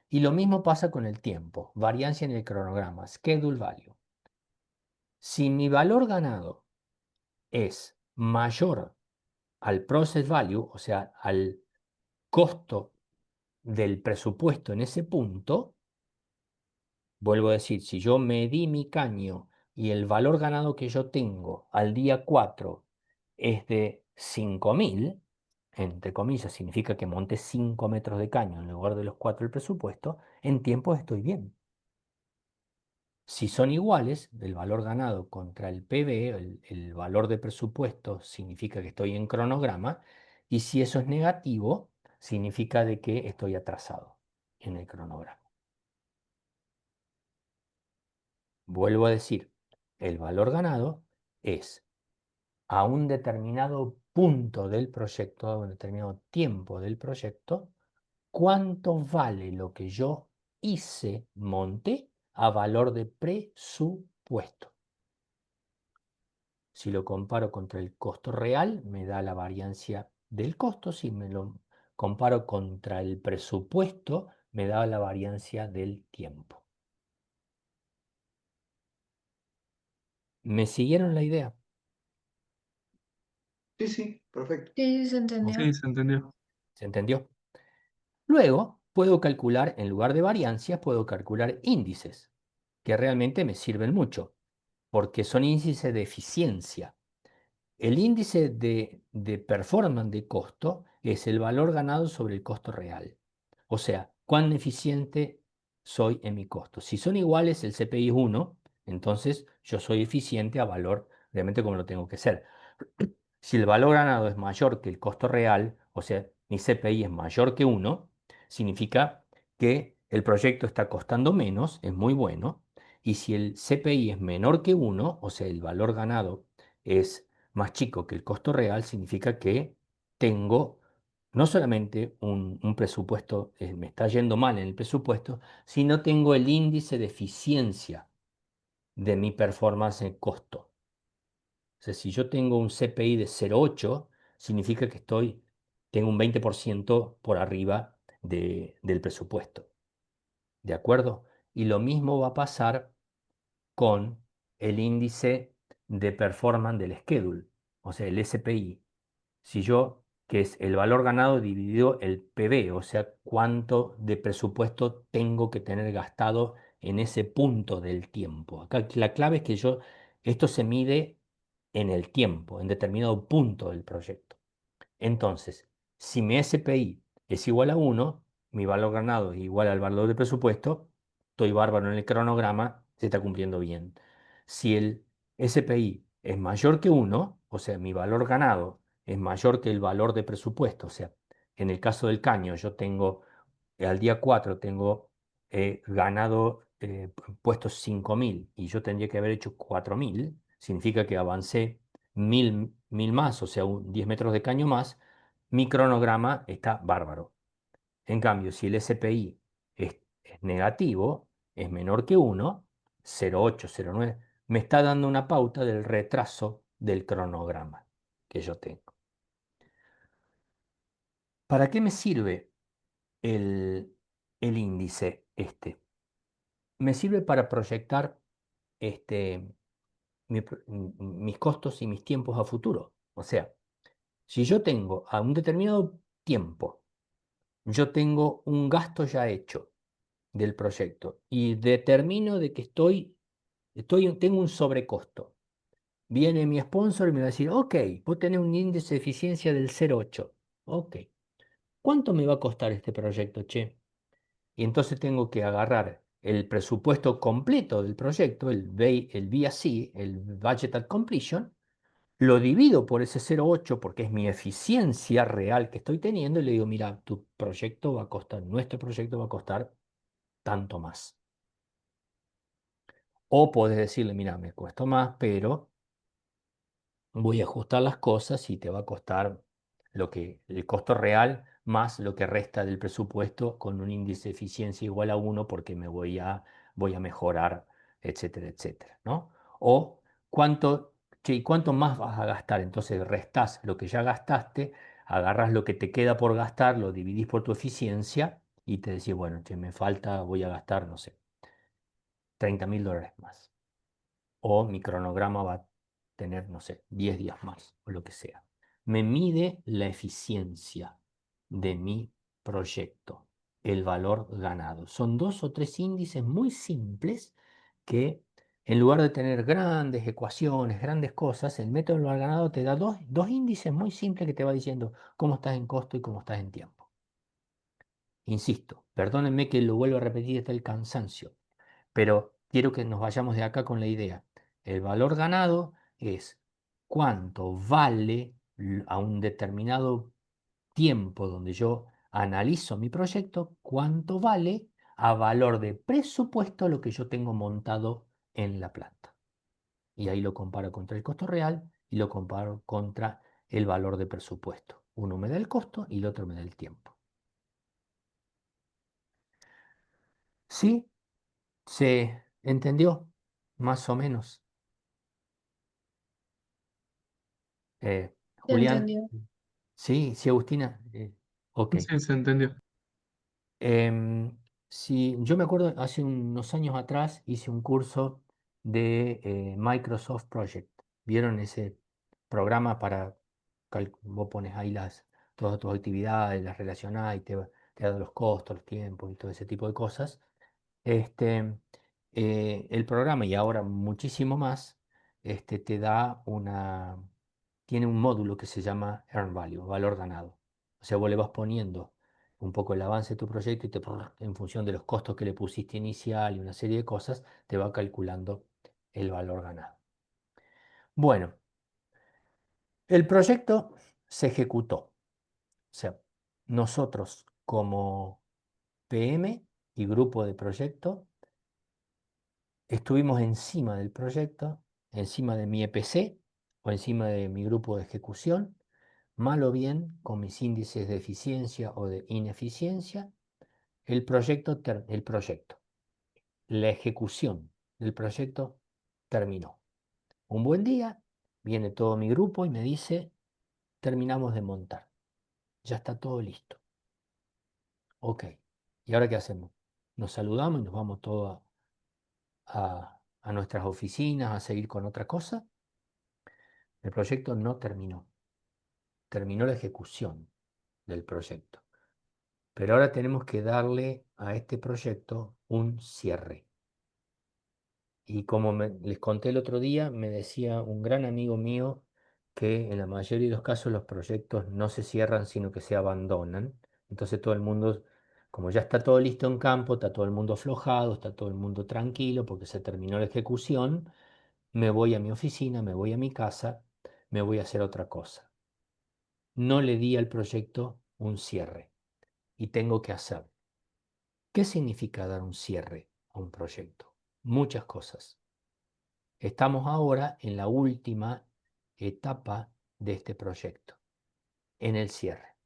Y lo mismo pasa con el tiempo, variancia en el cronograma, schedule value. Si mi valor ganado es mayor al process value, o sea, al costo del presupuesto en ese punto, vuelvo a decir, si yo medí mi caño y el valor ganado que yo tengo al día 4 es de 5.000, entre comillas, significa que monté 5 metros de caño en lugar de los 4 del presupuesto, en tiempo estoy bien. Si son iguales, el valor ganado contra el PB, el valor de presupuesto, significa que estoy en cronograma, y si eso es negativo, significa de que estoy atrasado en el cronograma. Vuelvo a decir, el valor ganado es a un determinado punto del proyecto, a un determinado tiempo del proyecto, cuánto vale lo que yo monté a valor de presupuesto. Si lo comparo contra el costo real, me da la variancia del costo. Si me lo comparo contra el presupuesto, me da la variancia del tiempo. ¿Me siguieron la idea? Sí, sí, perfecto. Sí, se entendió. Sí, se entendió. ¿Se entendió? Luego, puedo calcular, en lugar de variancias, puedo calcular índices, que realmente me sirven mucho, porque son índices de eficiencia. El índice de performance de costo es el valor ganado sobre el costo real. O sea, cuán eficiente soy en mi costo. Si son iguales, el CPI es 1, Entonces, yo soy eficiente a valor realmente como lo tengo que ser. Si el valor ganado es mayor que el costo real, o sea, mi CPI es mayor que 1, significa que el proyecto está costando menos, es muy bueno. Y si el CPI es menor que 1, o sea, el valor ganado es más chico que el costo real, significa que tengo no solamente un presupuesto, me está yendo mal en el presupuesto, sino tengo el índice de eficiencia de mi performance en costo. O sea, si yo tengo un CPI de 0,8, significa que tengo un 20% por arriba del presupuesto. ¿De acuerdo? Y lo mismo va a pasar con el índice de performance del schedule, o sea, el SPI. Si yo, que es el valor ganado dividido el PB, o sea, cuánto de presupuesto tengo que tener gastado en ese punto del tiempo. Acá la clave es que esto se mide en el tiempo, en determinado punto del proyecto. Entonces, si mi SPI es igual a 1, mi valor ganado es igual al valor de presupuesto, estoy bárbaro en el cronograma, se está cumpliendo bien. Si el SPI es mayor que 1, o sea, mi valor ganado es mayor que el valor de presupuesto, o sea, en el caso del caño yo tengo, al día 4 tengo ganado puestos 5.000 y yo tendría que haber hecho 4.000, significa que avancé 1.000 más, o sea, 10 metros de caño más, mi cronograma está bárbaro. En cambio, si el SPI es negativo, es menor que 1, 0,8, 0,9, me está dando una pauta del retraso del cronograma que yo tengo. ¿Para qué me sirve el índice este? Me sirve para proyectar este, mis costos y mis tiempos a futuro. O sea, si yo tengo a un determinado tiempo, yo tengo un gasto ya hecho del proyecto y determino de que tengo un sobrecosto. Viene mi sponsor y me va a decir, ok, vos tenés un índice de eficiencia del 0,8. Ok, ¿cuánto me va a costar este proyecto, che? Y entonces tengo que agarrar el presupuesto completo del proyecto, el VAC, el Budget at Completion, lo divido por ese 0,8 porque es mi eficiencia real que estoy teniendo y le digo, mira, nuestro proyecto va a costar tanto más. O podés decirle, mira, me cuesta más, pero voy a ajustar las cosas y te va a costar el costo real más lo que resta del presupuesto con un índice de eficiencia igual a 1 porque voy a mejorar, etcétera, etcétera, ¿no? O che, ¿y cuánto más vas a gastar? Entonces restás lo que ya gastaste, agarras lo que te queda por gastar, lo dividís por tu eficiencia y te decís, bueno, che, me falta, voy a gastar, no sé, $30.000 más. O mi cronograma va a tener, no sé, 10 días más o lo que sea. Me mide la eficiencia de mi proyecto, el valor ganado. Son 2 o 3 índices muy simples que en lugar de tener grandes ecuaciones, grandes cosas, el método del valor ganado te da dos índices muy simples que te va diciendo cómo estás en costo y cómo estás en tiempo. Insisto, perdónenme que lo vuelvo a repetir hasta el cansancio, pero quiero que nos vayamos de acá con la idea. El valor ganado es cuánto vale a un determinado tiempo donde yo analizo mi proyecto, cuánto vale a valor de presupuesto lo que yo tengo montado en la planta. Y ahí lo comparo contra el costo real y lo comparo contra el valor de presupuesto. Uno me da el costo y el otro me da el tiempo. ¿Sí? ¿Se entendió? Más o menos. Se Julián, entendió. sí, sí, Agustina, ok. Sí, se entendió. Em, sí, yo me acuerdo, hace unos años atrás hice un curso de Microsoft Project. ¿Vieron ese programa vos pones ahí todas tus actividades, las relacionás y te da los costos, los tiempos y todo ese tipo de cosas? Este, el programa, y ahora muchísimo más, tiene un módulo que se llama Earn Value, valor ganado. O sea, vos le vas poniendo un poco el avance de tu proyecto y en función de los costos que le pusiste inicial y una serie de cosas, te va calculando el valor ganado. Bueno, el proyecto se ejecutó. O sea, nosotros como PM y grupo de proyecto estuvimos encima del proyecto, encima de mi EPC o encima de mi grupo de ejecución, mal o bien con mis índices de eficiencia o de ineficiencia, la ejecución del proyecto terminó. Un buen día viene todo mi grupo y me dice, terminamos de montar, ya está todo listo. Ok, ¿y ahora qué hacemos? Nos saludamos y nos vamos todos a nuestras oficinas a seguir con otra cosa. El proyecto no terminó, terminó la ejecución del proyecto. Pero ahora tenemos que darle a este proyecto un cierre. Y como les conté el otro día, me decía un gran amigo mío que en la mayoría de los casos los proyectos no se cierran, sino que se abandonan. Entonces todo el mundo, como ya está todo listo en campo, está todo el mundo aflojado, está todo el mundo tranquilo porque se terminó la ejecución, me voy a mi oficina, me voy a mi casa, me voy a hacer otra cosa. No le di al proyecto un cierre y tengo que hacerlo. ¿Qué significa dar un cierre a un proyecto? Muchas cosas. Estamos ahora en la última etapa de este proyecto, en el cierre.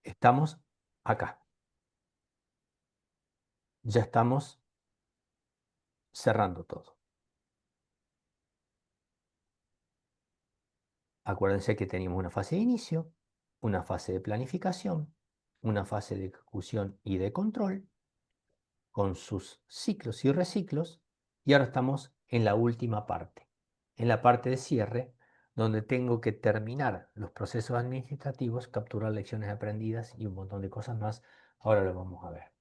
Estamos acá. Ya estamos cerrando todo. Acuérdense que teníamos una fase de inicio, una fase de planificación, una fase de ejecución y de control, con sus ciclos y reciclos, y ahora estamos en la última parte, en la parte de cierre, donde tengo que terminar los procesos administrativos, capturar lecciones aprendidas y un montón de cosas más. Ahora lo vamos a ver.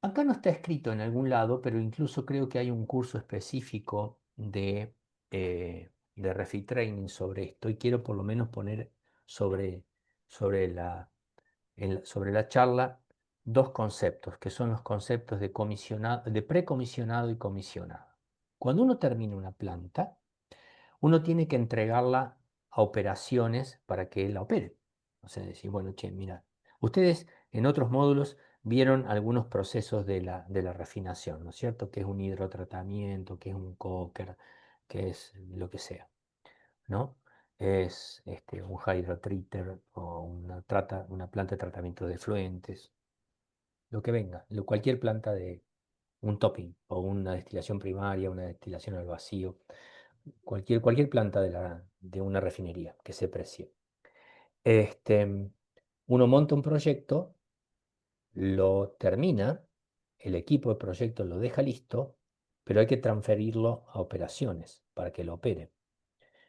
Acá no está escrito en algún lado, pero incluso creo que hay un curso específico de Refit Training sobre esto, y quiero por lo menos poner sobre, sobre sobre la charla dos conceptos, que son los conceptos de de precomisionado y comisionado. Cuando uno termina una planta, uno tiene que entregarla a operaciones para que él la opere. O sea, decir, bueno, che, mira, ustedes en otros módulos vieron algunos procesos de la refinación, ¿no es cierto? Que es un hidrotratamiento, que es un coker, que es lo que sea, ¿no? Es un hydrotreater o una planta de tratamiento de efluentes, lo que venga, cualquier planta de un topping o una destilación primaria, una destilación al vacío, cualquier planta de una refinería que se precie. Uno monta un proyecto, lo termina, el equipo de proyecto lo deja listo, pero hay que transferirlo a operaciones para que lo opere.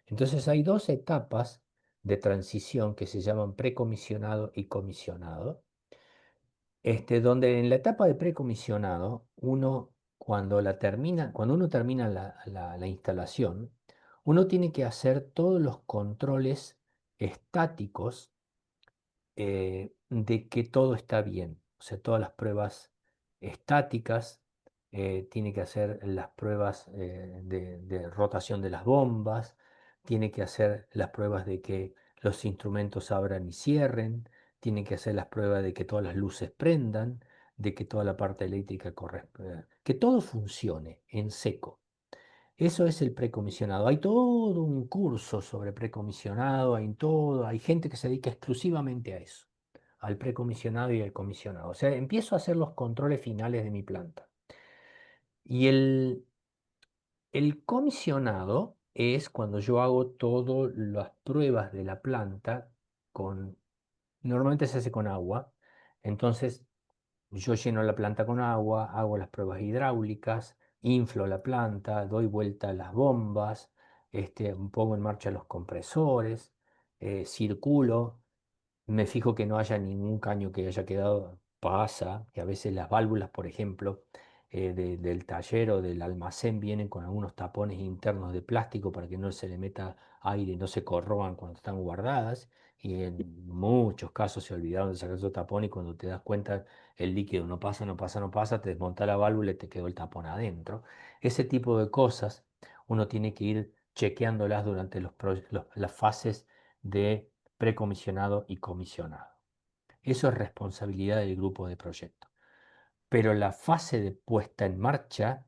Entonces hay dos etapas de transición que se llaman precomisionado y comisionado, donde en la etapa de precomisionado, cuando uno termina la instalación, uno tiene que hacer todos los controles estáticos de que todo está bien. O sea, todas las pruebas estáticas, tiene que hacer las pruebas de rotación de las bombas, tiene que hacer las pruebas de que los instrumentos abran y cierren, tiene que hacer las pruebas de que todas las luces prendan, de que toda la parte eléctrica que todo funcione en seco. Eso es el precomisionado. Hay todo un curso sobre precomisionado, hay gente que se dedica exclusivamente a eso, al precomisionado y al comisionado. O sea, empiezo a hacer los controles finales de mi planta. Y el comisionado es cuando yo hago todas las pruebas de la planta normalmente se hace con agua. Entonces yo lleno la planta con agua, hago las pruebas hidráulicas, inflo la planta, doy vuelta a las bombas, pongo en marcha los compresores, circulo, me fijo que no haya ningún caño que haya quedado, pasa, que a veces las válvulas, por ejemplo, del taller o del almacén vienen con algunos tapones internos de plástico para que no se le meta aire y no se corroban cuando están guardadas. Y en muchos casos se olvidaron de sacar esos tapones y cuando te das cuenta el líquido no pasa, no pasa, no pasa, te desmonta la válvula y te quedó el tapón adentro. Ese tipo de cosas uno tiene que ir chequeándolas durante las fases de precomisionado y comisionado. Eso es responsabilidad del grupo de proyecto. Pero la fase de puesta en marcha,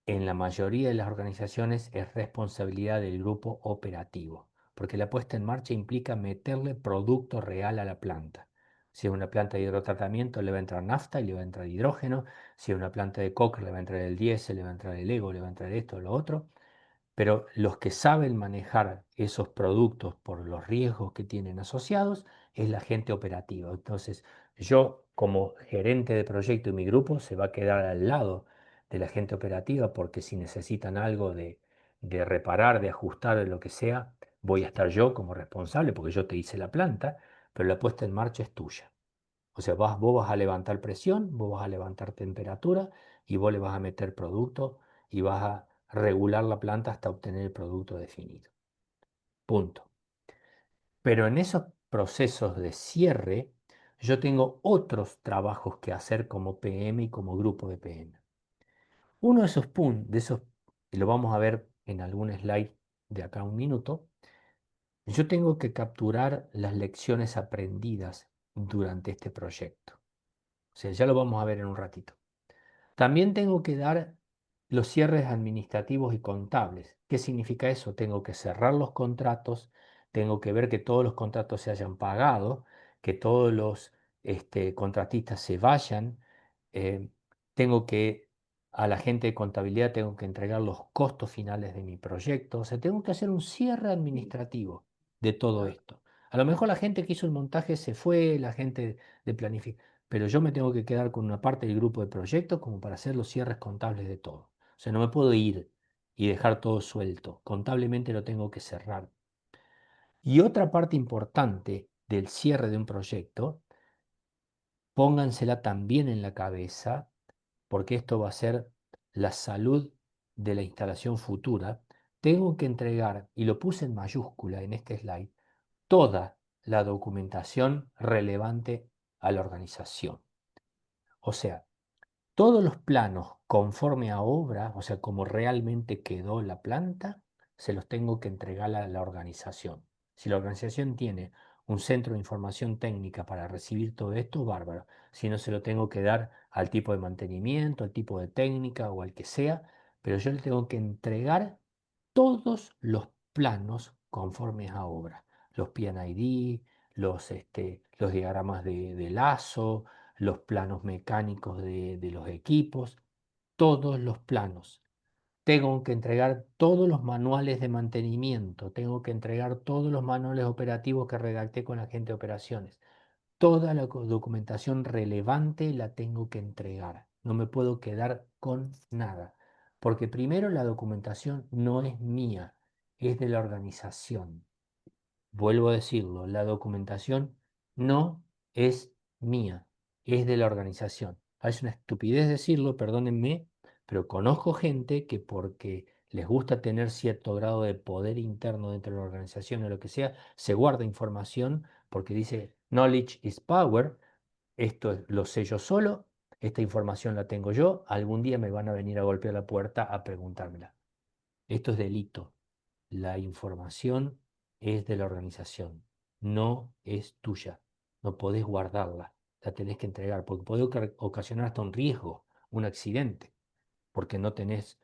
en la mayoría de las organizaciones, es responsabilidad del grupo operativo, porque la puesta en marcha implica meterle producto real a la planta. Si es una planta de hidrotratamiento, le va a entrar nafta y le va a entrar hidrógeno. Si es una planta de coker, le va a entrar el diésel, le va a entrar el ego, le va a entrar esto, lo otro. Pero los que saben manejar esos productos por los riesgos que tienen asociados es la gente operativa. Entonces, yo como gerente de proyecto y mi grupo se va a quedar al lado de la gente operativa porque si necesitan algo de reparar, de ajustar, de lo que sea, voy a estar yo como responsable porque yo te hice la planta, pero la puesta en marcha es tuya. O sea, vos vas a levantar presión, vos vas a levantar temperatura y vos le vas a meter producto y vas a regular la planta hasta obtener el producto definido. Punto. Pero en esos procesos de cierre, yo tengo otros trabajos que hacer como PM y como grupo de PM. Uno de esos puntos, y lo vamos a ver en algún slide de acá a un minuto, yo tengo que capturar las lecciones aprendidas durante este proyecto. O sea, ya lo vamos a ver en un ratito. También tengo que dar los cierres administrativos y contables. ¿Qué significa eso? Tengo que cerrar los contratos, tengo que ver que todos los contratos se hayan pagado, que todos los contratistas se vayan. eh, tengo que, a la gente de contabilidad tengo que entregar los costos finales de mi proyecto. O sea, tengo que hacer un cierre administrativo de todo esto. A lo mejor la gente que hizo el montaje se fue, la gente de planificación, pero yo me tengo que quedar con una parte del grupo de proyectos como para hacer los cierres contables de todo. O sea, no me puedo ir y dejar todo suelto. Contablemente lo tengo que cerrar. Y otra parte importante del cierre de un proyecto, póngansela también en la cabeza, porque esto va a ser la salud de la instalación futura. Tengo que entregar, y lo puse en mayúscula en este slide, toda la documentación relevante a la organización. O sea, todos los planos conforme a obra, o sea, como realmente quedó la planta, se los tengo que entregar a la organización. Si la organización tiene un centro de información técnica para recibir todo esto, bárbaro. Si no, se lo tengo que dar al tipo de mantenimiento, al tipo de técnica o al que sea, pero yo le tengo que entregar todos los planos conformes a obra. Los P&ID, los diagramas de lazo, los planos mecánicos de los equipos, todos los planos. Tengo que entregar todos los manuales de mantenimiento, tengo que entregar todos los manuales operativos que redacté con la gente de operaciones. Toda la documentación relevante la tengo que entregar. No me puedo quedar con nada. Porque primero la documentación no es mía, es de la organización. Vuelvo a decirlo, la documentación no es mía, es de la organización. Es una estupidez decirlo, perdónenme, pero conozco gente que porque les gusta tener cierto grado de poder interno dentro de la organización o lo que sea, se guarda información porque dice knowledge is power, lo sé yo solo, esta información la tengo yo, algún día me van a venir a golpear la puerta a preguntármela. Esto es delito. La información es de la organización, no es tuya. No podés guardarla, la tenés que entregar, porque puede ocasionar hasta un riesgo, un accidente, porque no tenés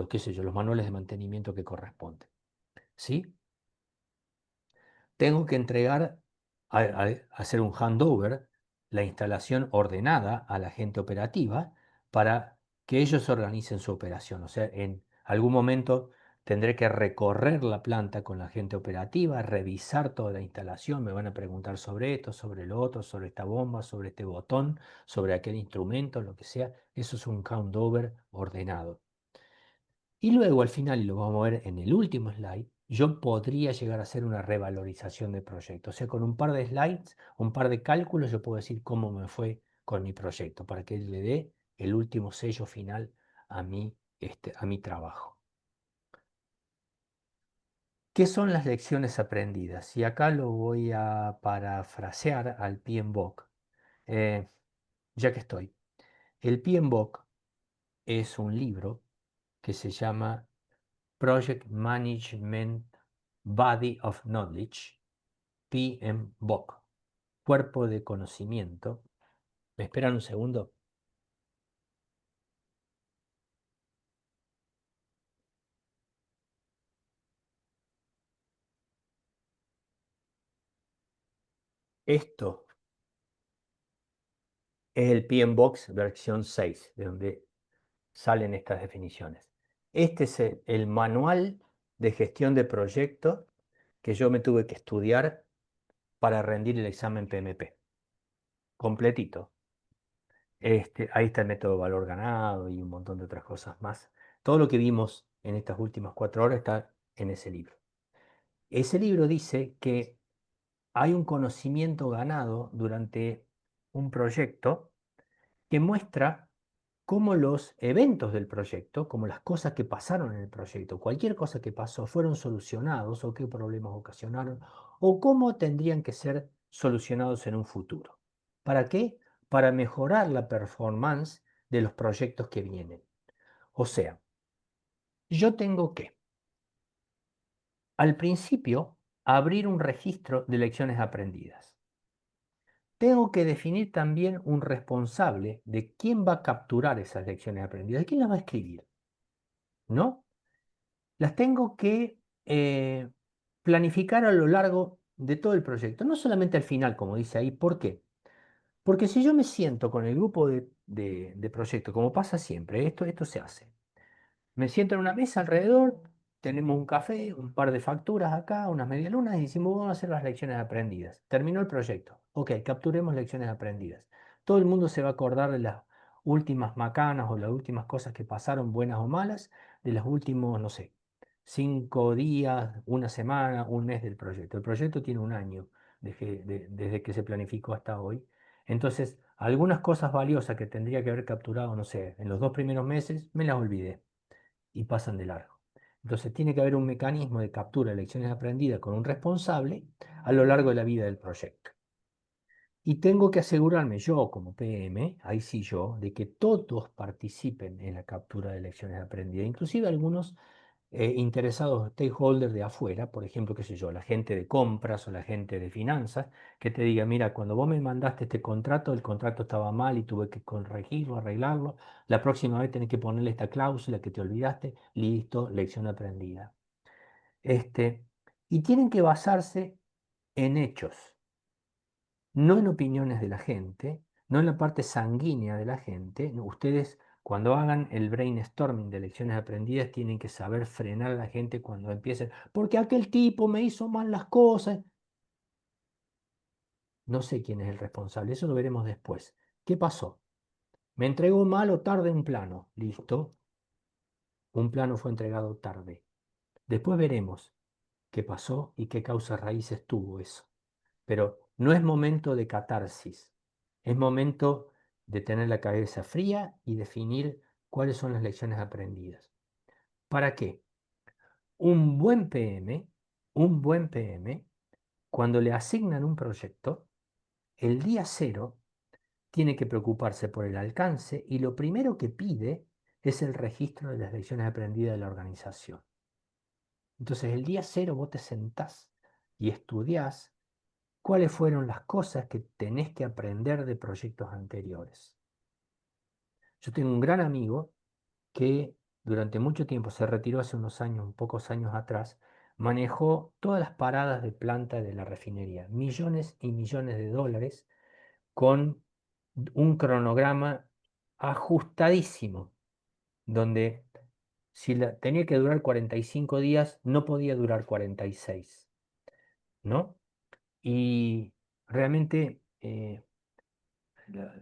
qué sé yo, los manuales de mantenimiento que corresponden. ¿Sí? Tengo que entregar, hacer un handover, la instalación ordenada a la gente operativa para que ellos organicen su operación. O sea, en algún momento tendré que recorrer la planta con la gente operativa, revisar toda la instalación, me van a preguntar sobre esto, sobre lo otro, sobre esta bomba, sobre este botón, sobre aquel instrumento, lo que sea. Eso es un handover ordenado. Y luego al final, y lo vamos a ver en el último slide, yo podría llegar a hacer una revalorización de proyecto. O sea, con un par de slides, un par de cálculos, yo puedo decir cómo me fue con mi proyecto, para que le dé el último sello final a mi trabajo. ¿Qué son las lecciones aprendidas? Y acá lo voy a parafrasear al PMBOK, eh, ya que estoy. El PMBOK es un libro que se llama Project Management Body of Knowledge, PMBOK, Cuerpo de Conocimiento. ¿Me esperan un segundo? Esto es el PMBOK versión 6, de donde salen estas definiciones. Este es el manual de gestión de proyectos que yo me tuve que estudiar para rendir el examen PMP, completito. Ahí está el método de valor ganado y un montón de otras cosas más. Todo lo que vimos en estas últimas 4 horas está en ese libro. Ese libro dice que hay un conocimiento ganado durante un proyecto que muestra cómo los eventos del proyecto, como las cosas que pasaron en el proyecto, cualquier cosa que pasó, fueron solucionados o qué problemas ocasionaron o cómo tendrían que ser solucionados en un futuro. ¿Para qué? Para mejorar la performance de los proyectos que vienen. O sea, yo tengo que, al principio, abrir un registro de lecciones aprendidas. Tengo que definir también un responsable de quién va a capturar esas lecciones aprendidas, quién las va a escribir, ¿no? Las tengo que planificar a lo largo de todo el proyecto, no solamente al final, como dice ahí. ¿Por qué? Porque si yo me siento con el grupo de proyecto, como pasa siempre, esto se hace. Me siento en una mesa alrededor, tenemos un café, un par de facturas acá, unas medialunas y decimos, vamos a hacer las lecciones aprendidas. Terminó el proyecto. Ok, capturemos lecciones aprendidas. Todo el mundo se va a acordar de las últimas macanas o las últimas cosas que pasaron, buenas o malas, de los últimos, no sé, 5 días, una semana, un mes del proyecto. El proyecto tiene un año desde que se planificó hasta hoy. Entonces, algunas cosas valiosas que tendría que haber capturado, no sé, en los 2 primeros meses, me las olvidé y pasan de largo. Entonces tiene que haber un mecanismo de captura de lecciones aprendidas con un responsable a lo largo de la vida del proyecto. Y tengo que asegurarme yo como PM, ahí sí yo, de que todos participen en la captura de lecciones aprendidas, inclusive algunos interesados stakeholders de afuera, por ejemplo, qué sé yo, la gente de compras o la gente de finanzas, que te diga, mira, cuando vos me mandaste este contrato, el contrato estaba mal y tuve que corregirlo, arreglarlo, la próxima vez tenés que ponerle esta cláusula que te olvidaste, listo, lección aprendida. Y tienen que basarse en hechos, no en opiniones de la gente, no en la parte sanguínea de la gente. No, ustedes, cuando hagan el brainstorming de lecciones aprendidas, tienen que saber frenar a la gente cuando empiecen, porque aquel tipo me hizo mal las cosas. No sé quién es el responsable, eso lo veremos después. ¿Qué pasó? Me entregó mal o tarde un plano. Listo, un plano fue entregado tarde. Después veremos qué pasó y qué causas raíces tuvo eso. Pero no es momento de catarsis, es momento de tener la cabeza fría y definir cuáles son las lecciones aprendidas. ¿Para qué? Un buen PM, un buen PM, cuando le asignan un proyecto, el día cero tiene que preocuparse por el alcance y lo primero que pide es el registro de las lecciones aprendidas de la organización. Entonces el día cero vos te sentás y estudiás cuáles fueron las cosas que tenés que aprender de proyectos anteriores. Yo tengo un gran amigo que durante mucho tiempo se retiró hace unos años, pocos años atrás, manejó todas las paradas de planta de la refinería, millones y millones de dólares, con un cronograma ajustadísimo, donde si tenía que durar 45 días, no podía durar 46, ¿no? Y realmente la-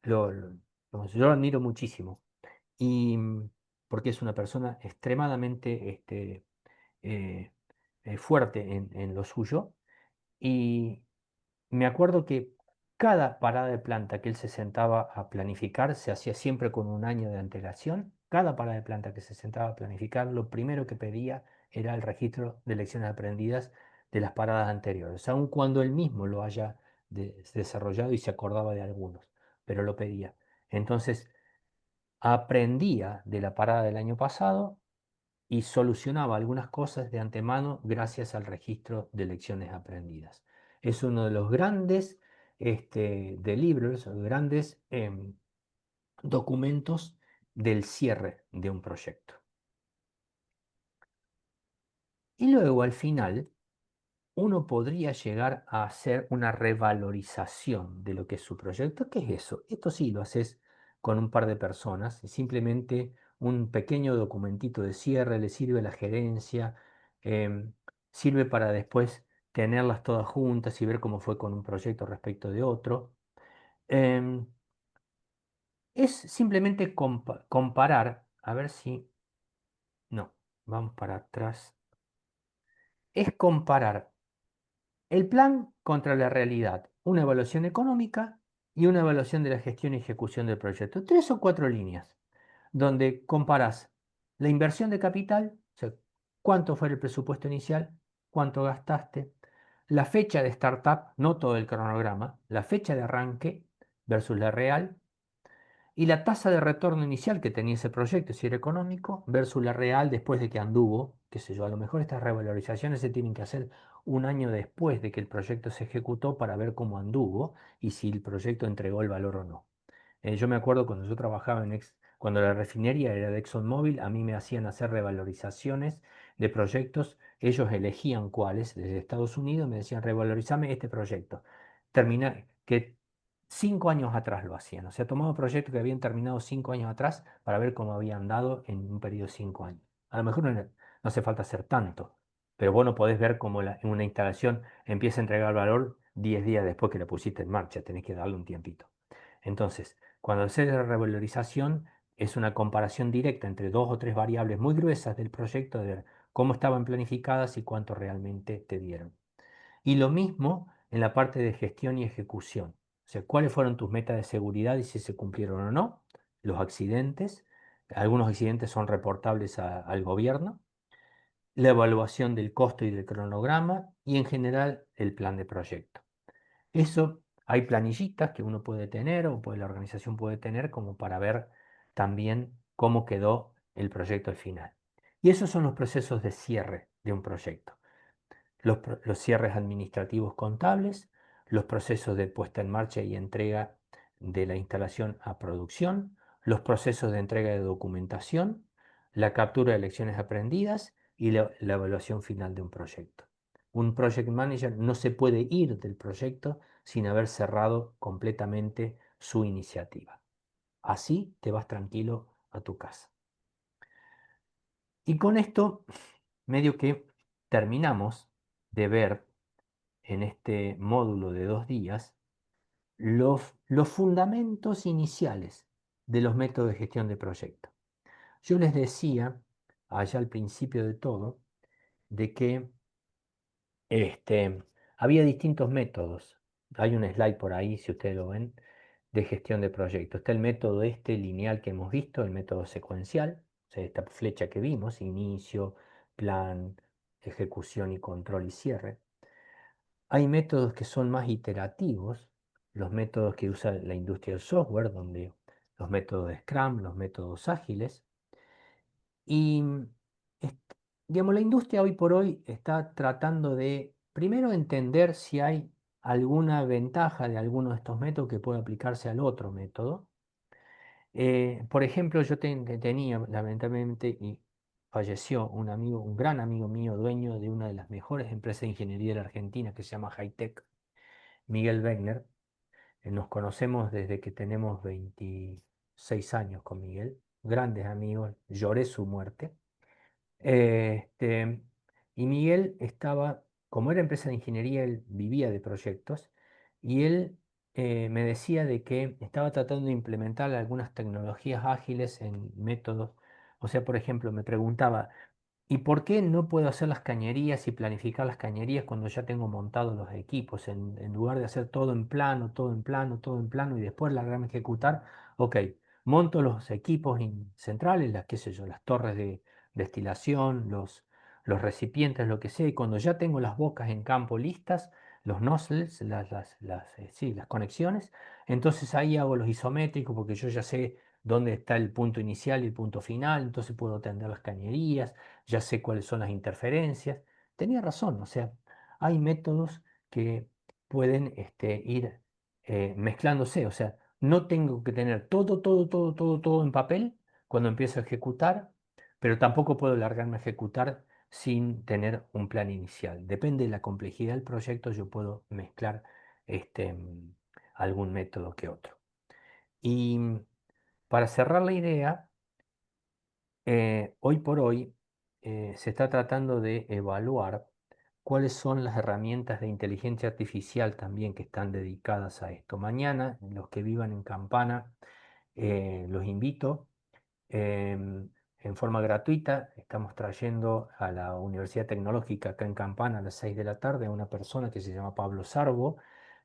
lo, lo- yo lo admiro muchísimo, y porque es una persona extremadamente eh, fuerte en lo suyo. Y me acuerdo que cada parada de planta que él se sentaba a planificar se hacía siempre con un año de antelación. Cada parada de planta que se sentaba a planificar, lo primero que pedía era el registro de lecciones aprendidas de las paradas anteriores, aun cuando él mismo lo haya desarrollado y se acordaba de algunos, pero lo pedía. Entonces, aprendía de la parada del año pasado y solucionaba algunas cosas de antemano gracias al registro de lecciones aprendidas. Es uno de los grandes delivers, grandes documentos del cierre de un proyecto. Y luego al final uno podría llegar a hacer una revalorización de lo que es su proyecto. ¿Qué es eso? Esto sí lo haces con un par de personas, simplemente un pequeño documentito de cierre, le sirve a la gerencia, em, sirve para después tenerlas todas juntas y ver cómo fue con un proyecto respecto de otro. Em, es simplemente comparar, a ver si... No, vamos para atrás. Es comparar el plan contra la realidad, una evaluación económica y una evaluación de la gestión y ejecución del proyecto. 3 o 4 líneas, donde comparas la inversión de capital, o sea, cuánto fue el presupuesto inicial, cuánto gastaste, la fecha de startup, no todo el cronograma, la fecha de arranque versus la real, y la tasa de retorno inicial que tenía ese proyecto, si era económico, versus la real después de que anduvo, qué sé yo, a lo mejor estas revalorizaciones se tienen que hacer un año después de que el proyecto se ejecutó para ver cómo anduvo y si el proyecto entregó el valor o no. Yo me acuerdo cuando yo trabajaba cuando la refinería era de ExxonMobil, a mí me hacían hacer revalorizaciones de proyectos, ellos elegían cuáles desde Estados Unidos, me decían revalorizame este proyecto. Que 5 años atrás lo hacían, o sea, tomaban proyectos que habían terminado 5 años atrás para ver cómo habían dado en un periodo de 5 años. A lo mejor no hace falta hacer tanto, pero vos no podés ver cómo en una instalación empieza a entregar valor 10 días después que la pusiste en marcha, tenés que darle un tiempito. Entonces, cuando haces la revalorización, es una comparación directa entre 2 o 3 variables muy gruesas del proyecto de ver cómo estaban planificadas y cuánto realmente te dieron. Y lo mismo en la parte de gestión y ejecución. O sea, cuáles fueron tus metas de seguridad y si se cumplieron o no. Los accidentes. Algunos accidentes son reportables al gobierno. La evaluación del costo y del cronograma y en general el plan de proyecto. Eso hay planillitas que uno puede tener o la organización puede tener como para ver también cómo quedó el proyecto al final. Y esos son los procesos de cierre de un proyecto. Los cierres administrativos contables, los procesos de puesta en marcha y entrega de la instalación a producción, los procesos de entrega de documentación, la captura de lecciones aprendidas y la evaluación final de un proyecto. Un project manager no se puede ir del proyecto sin haber cerrado completamente su iniciativa. Así te vas tranquilo a tu casa. Y con esto, medio que terminamos de ver en este módulo de 2 días los fundamentos iniciales de los métodos de gestión de proyectos. Yo les decía, allá al principio de todo, de que había distintos métodos. Hay un slide por ahí, si ustedes lo ven, de gestión de proyectos. Está el método lineal que hemos visto, el método secuencial, o sea, esta flecha que vimos, inicio, plan, ejecución y control y cierre. Hay métodos que son más iterativos, los métodos que usa la industria del software, donde los métodos de Scrum, los métodos ágiles. Y digamos, la industria hoy por hoy está tratando de, primero, entender si hay alguna ventaja de alguno de estos métodos que puede aplicarse al otro método. Por ejemplo, yo tenía, lamentablemente, y falleció un amigo, un gran amigo mío, dueño de una de las mejores empresas de ingeniería de la Argentina, que se llama Hightech, Miguel Wegner. Nos conocemos desde que tenemos 26 años con Miguel, grandes amigos, lloré su muerte. Este, y Miguel estaba, como era empresa de ingeniería, él vivía de proyectos y él me decía de que estaba tratando de implementar algunas tecnologías ágiles en métodos. O sea, por ejemplo, me preguntaba, ¿Y por qué no puedo hacer las cañerías y planificar las cañerías cuando ya tengo montados los equipos? En lugar de hacer todo en plano, todo en plano, todo en plano y después largarme a ejecutar, ok, monto los equipos centrales, las, qué sé yo, las torres de destilación, los recipientes, lo que sea, y cuando ya tengo las bocas en campo listas, los nozzles, sí, las conexiones, entonces ahí hago los isométricos porque yo ya sé dónde está el punto inicial y el punto final, entonces puedo tender las cañerías, ya sé cuáles son las interferencias. Tenía razón, o sea, hay métodos que pueden ir mezclándose, o sea, no tengo que tener todo en papel cuando empiezo a ejecutar, pero tampoco puedo largarme a ejecutar sin tener un plan inicial. Depende de la complejidad del proyecto, yo puedo mezclar algún método que otro. Y para cerrar la idea, hoy por hoy se está tratando de evaluar cuáles son las herramientas de inteligencia artificial también que están dedicadas a esto. Mañana, los que vivan en Campana, los invito en forma gratuita. Estamos trayendo a la Universidad Tecnológica acá en Campana a las 6 de la tarde a una persona que se llama Pablo Sarbo,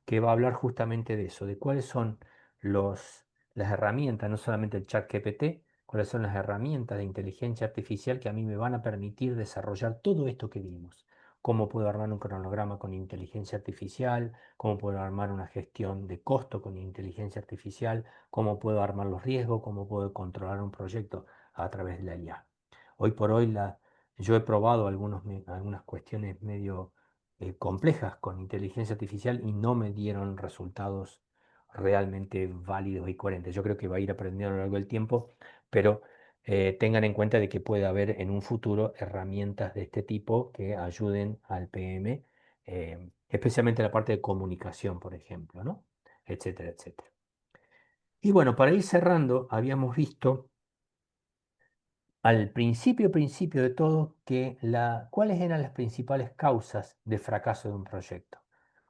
que va a hablar justamente de eso, de cuáles son las herramientas, no solamente el chat GPT, cuáles son las herramientas de inteligencia artificial que a mí me van a permitir desarrollar todo esto que vimos. Cómo puedo armar un cronograma con inteligencia artificial, cómo puedo armar una gestión de costo con inteligencia artificial, cómo puedo armar los riesgos, cómo puedo controlar un proyecto a través de la IA. Hoy por hoy yo he probado algunas cuestiones medio complejas con inteligencia artificial y no me dieron resultados realmente válidos y coherentes. Yo creo que va a ir aprendiendo a lo largo del tiempo, pero tengan en cuenta de que puede haber en un futuro herramientas de este tipo que ayuden al PM, especialmente la parte de comunicación, por ejemplo, ¿no? Etcétera, etcétera. Y bueno, para ir cerrando, habíamos visto al principio de todo que cuáles eran las principales causas de fracaso de un proyecto.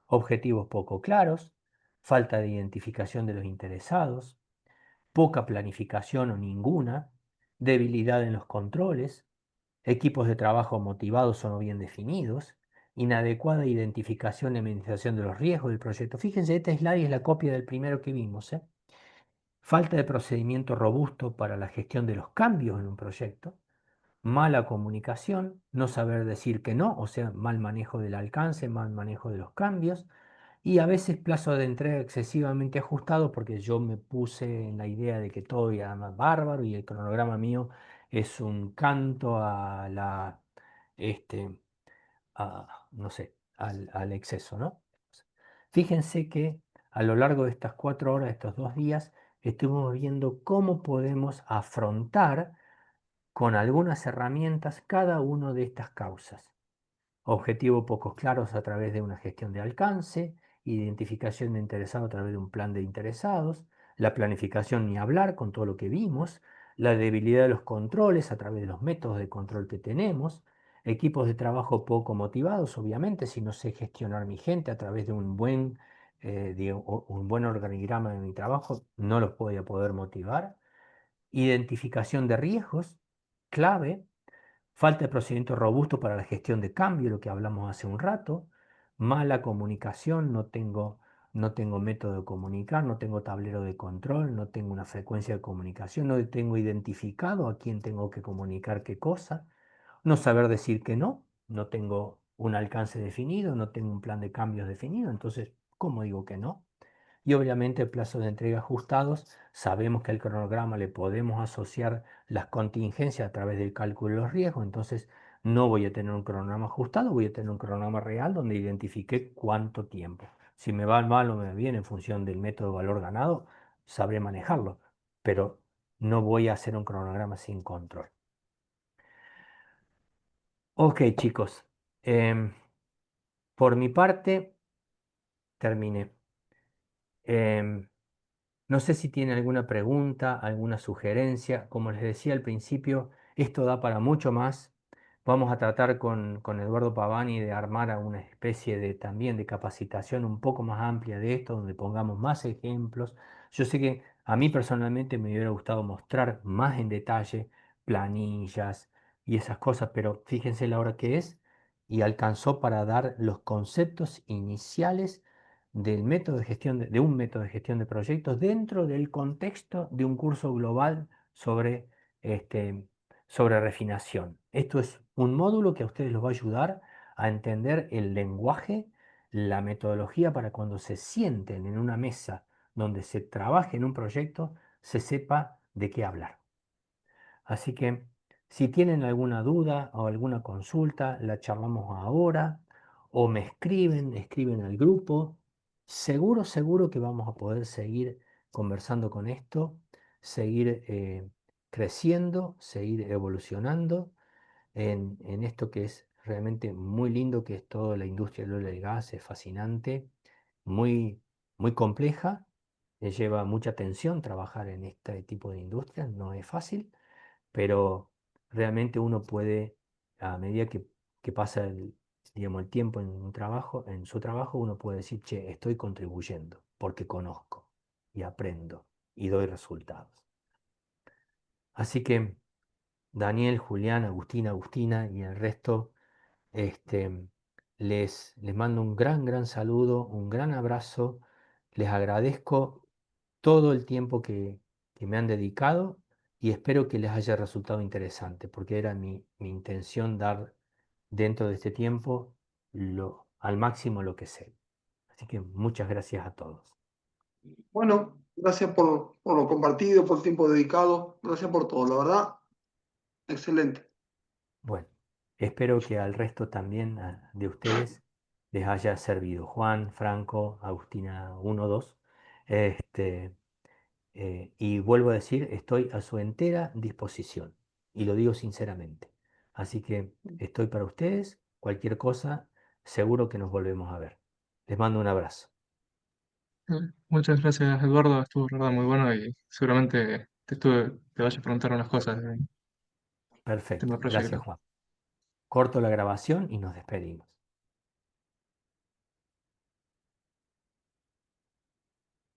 Objetivos poco claros, falta de identificación de los interesados, poca planificación o ninguna, debilidad en los controles, equipos de trabajo motivados o no bien definidos, inadecuada identificación y administración de los riesgos del proyecto. Fíjense, este slide es la copia del primero que vimos, ¿eh? Falta de procedimiento robusto para la gestión de los cambios en un proyecto, mala comunicación, no saber decir que no, o sea, mal manejo del alcance, mal manejo de los cambios, y a veces plazo de entrega excesivamente ajustado porque yo me puse en la idea de que todo iba más bárbaro y el cronograma mío es un canto este, no sé, al exceso, ¿no? Fíjense que a lo largo de estas 4 horas, estos 2 días, estuvimos viendo cómo podemos afrontar con algunas herramientas cada una de estas causas. Objetivos pocos claros a través de una gestión de alcance, identificación de interesados a través de un plan de interesados, la planificación ni hablar con todo lo que vimos, la debilidad de los controles a través de los métodos de control que tenemos, equipos de trabajo poco motivados, obviamente, si no sé gestionar mi gente a través de un buen organigrama de mi trabajo, no los voy a poder motivar, identificación de riesgos, clave, falta de procedimiento robusto para la gestión de cambio, lo que hablamos hace un rato, mala comunicación, no tengo método de comunicar, no tengo tablero de control, no tengo una frecuencia de comunicación, no tengo identificado a quién tengo que comunicar qué cosa, no saber decir que no, no tengo un alcance definido, no tengo un plan de cambios definido, entonces, ¿cómo digo que no? Y obviamente el plazo de entrega ajustados, sabemos que al cronograma le podemos asociar las contingencias a través del cálculo de los riesgos, entonces no voy a tener un cronograma ajustado, voy a tener un cronograma real donde identifique cuánto tiempo. Si me va mal o me va bien en función del método valor ganado, sabré manejarlo, pero no voy a hacer un cronograma sin control. Ok, chicos, em, por mi parte terminé. Em, No sé si tiene alguna pregunta, alguna sugerencia. Como les decía al principio, esto da para mucho más. Vamos a tratar con Eduardo Pavani de armar a una especie de también de capacitación un poco más amplia de esto, donde pongamos más ejemplos. Yo sé que a mí personalmente me hubiera gustado mostrar más en detalle planillas y esas cosas, pero fíjense la hora que es y alcanzó para dar los conceptos iniciales del método de gestión de un método de gestión de proyectos dentro del contexto de un curso global sobre, este, sobre refinación. Esto es un módulo que a ustedes los va a ayudar a entender el lenguaje, la metodología para cuando se sienten en una mesa donde se trabaje en un proyecto, se sepa de qué hablar. Así que si tienen alguna duda o alguna consulta, la charlamos ahora o me escriben al grupo. Seguro que vamos a poder seguir conversando con esto, seguir creciendo, seguir evolucionando en esto que es realmente muy lindo, que es toda la industria del oil y gas, es fascinante, muy, muy compleja, lleva mucha atención trabajar en este tipo de industrias, no es fácil, pero realmente uno puede, a medida que pasa digamos, el tiempo en un trabajo, en su trabajo, uno puede decir, che, estoy contribuyendo porque conozco y aprendo y doy resultados. Así que Daniel, Julián, Agustina y el resto, este, les mando un gran saludo, un gran abrazo, les agradezco todo el tiempo que me han dedicado y espero que les haya resultado interesante, porque era mi intención dar dentro de este tiempo al máximo lo que sé. Así que muchas gracias a todos. Bueno, gracias por lo compartido, por el tiempo dedicado, gracias por todo, la verdad, excelente. Bueno, espero que al resto también de ustedes les haya servido. Juan, Franco, Agustina 1, 2. Este, y vuelvo a decir, estoy a su entera disposición y lo digo sinceramente. Así que estoy para ustedes. Cualquier cosa, seguro que nos volvemos a ver. Les mando un abrazo. Muchas gracias, Eduardo. Estuvo, la verdad, muy bueno y seguramente te vaya a preguntar unas cosas del Perfecto. tema Gracias, proyecto. Juan. Corto la grabación y nos despedimos.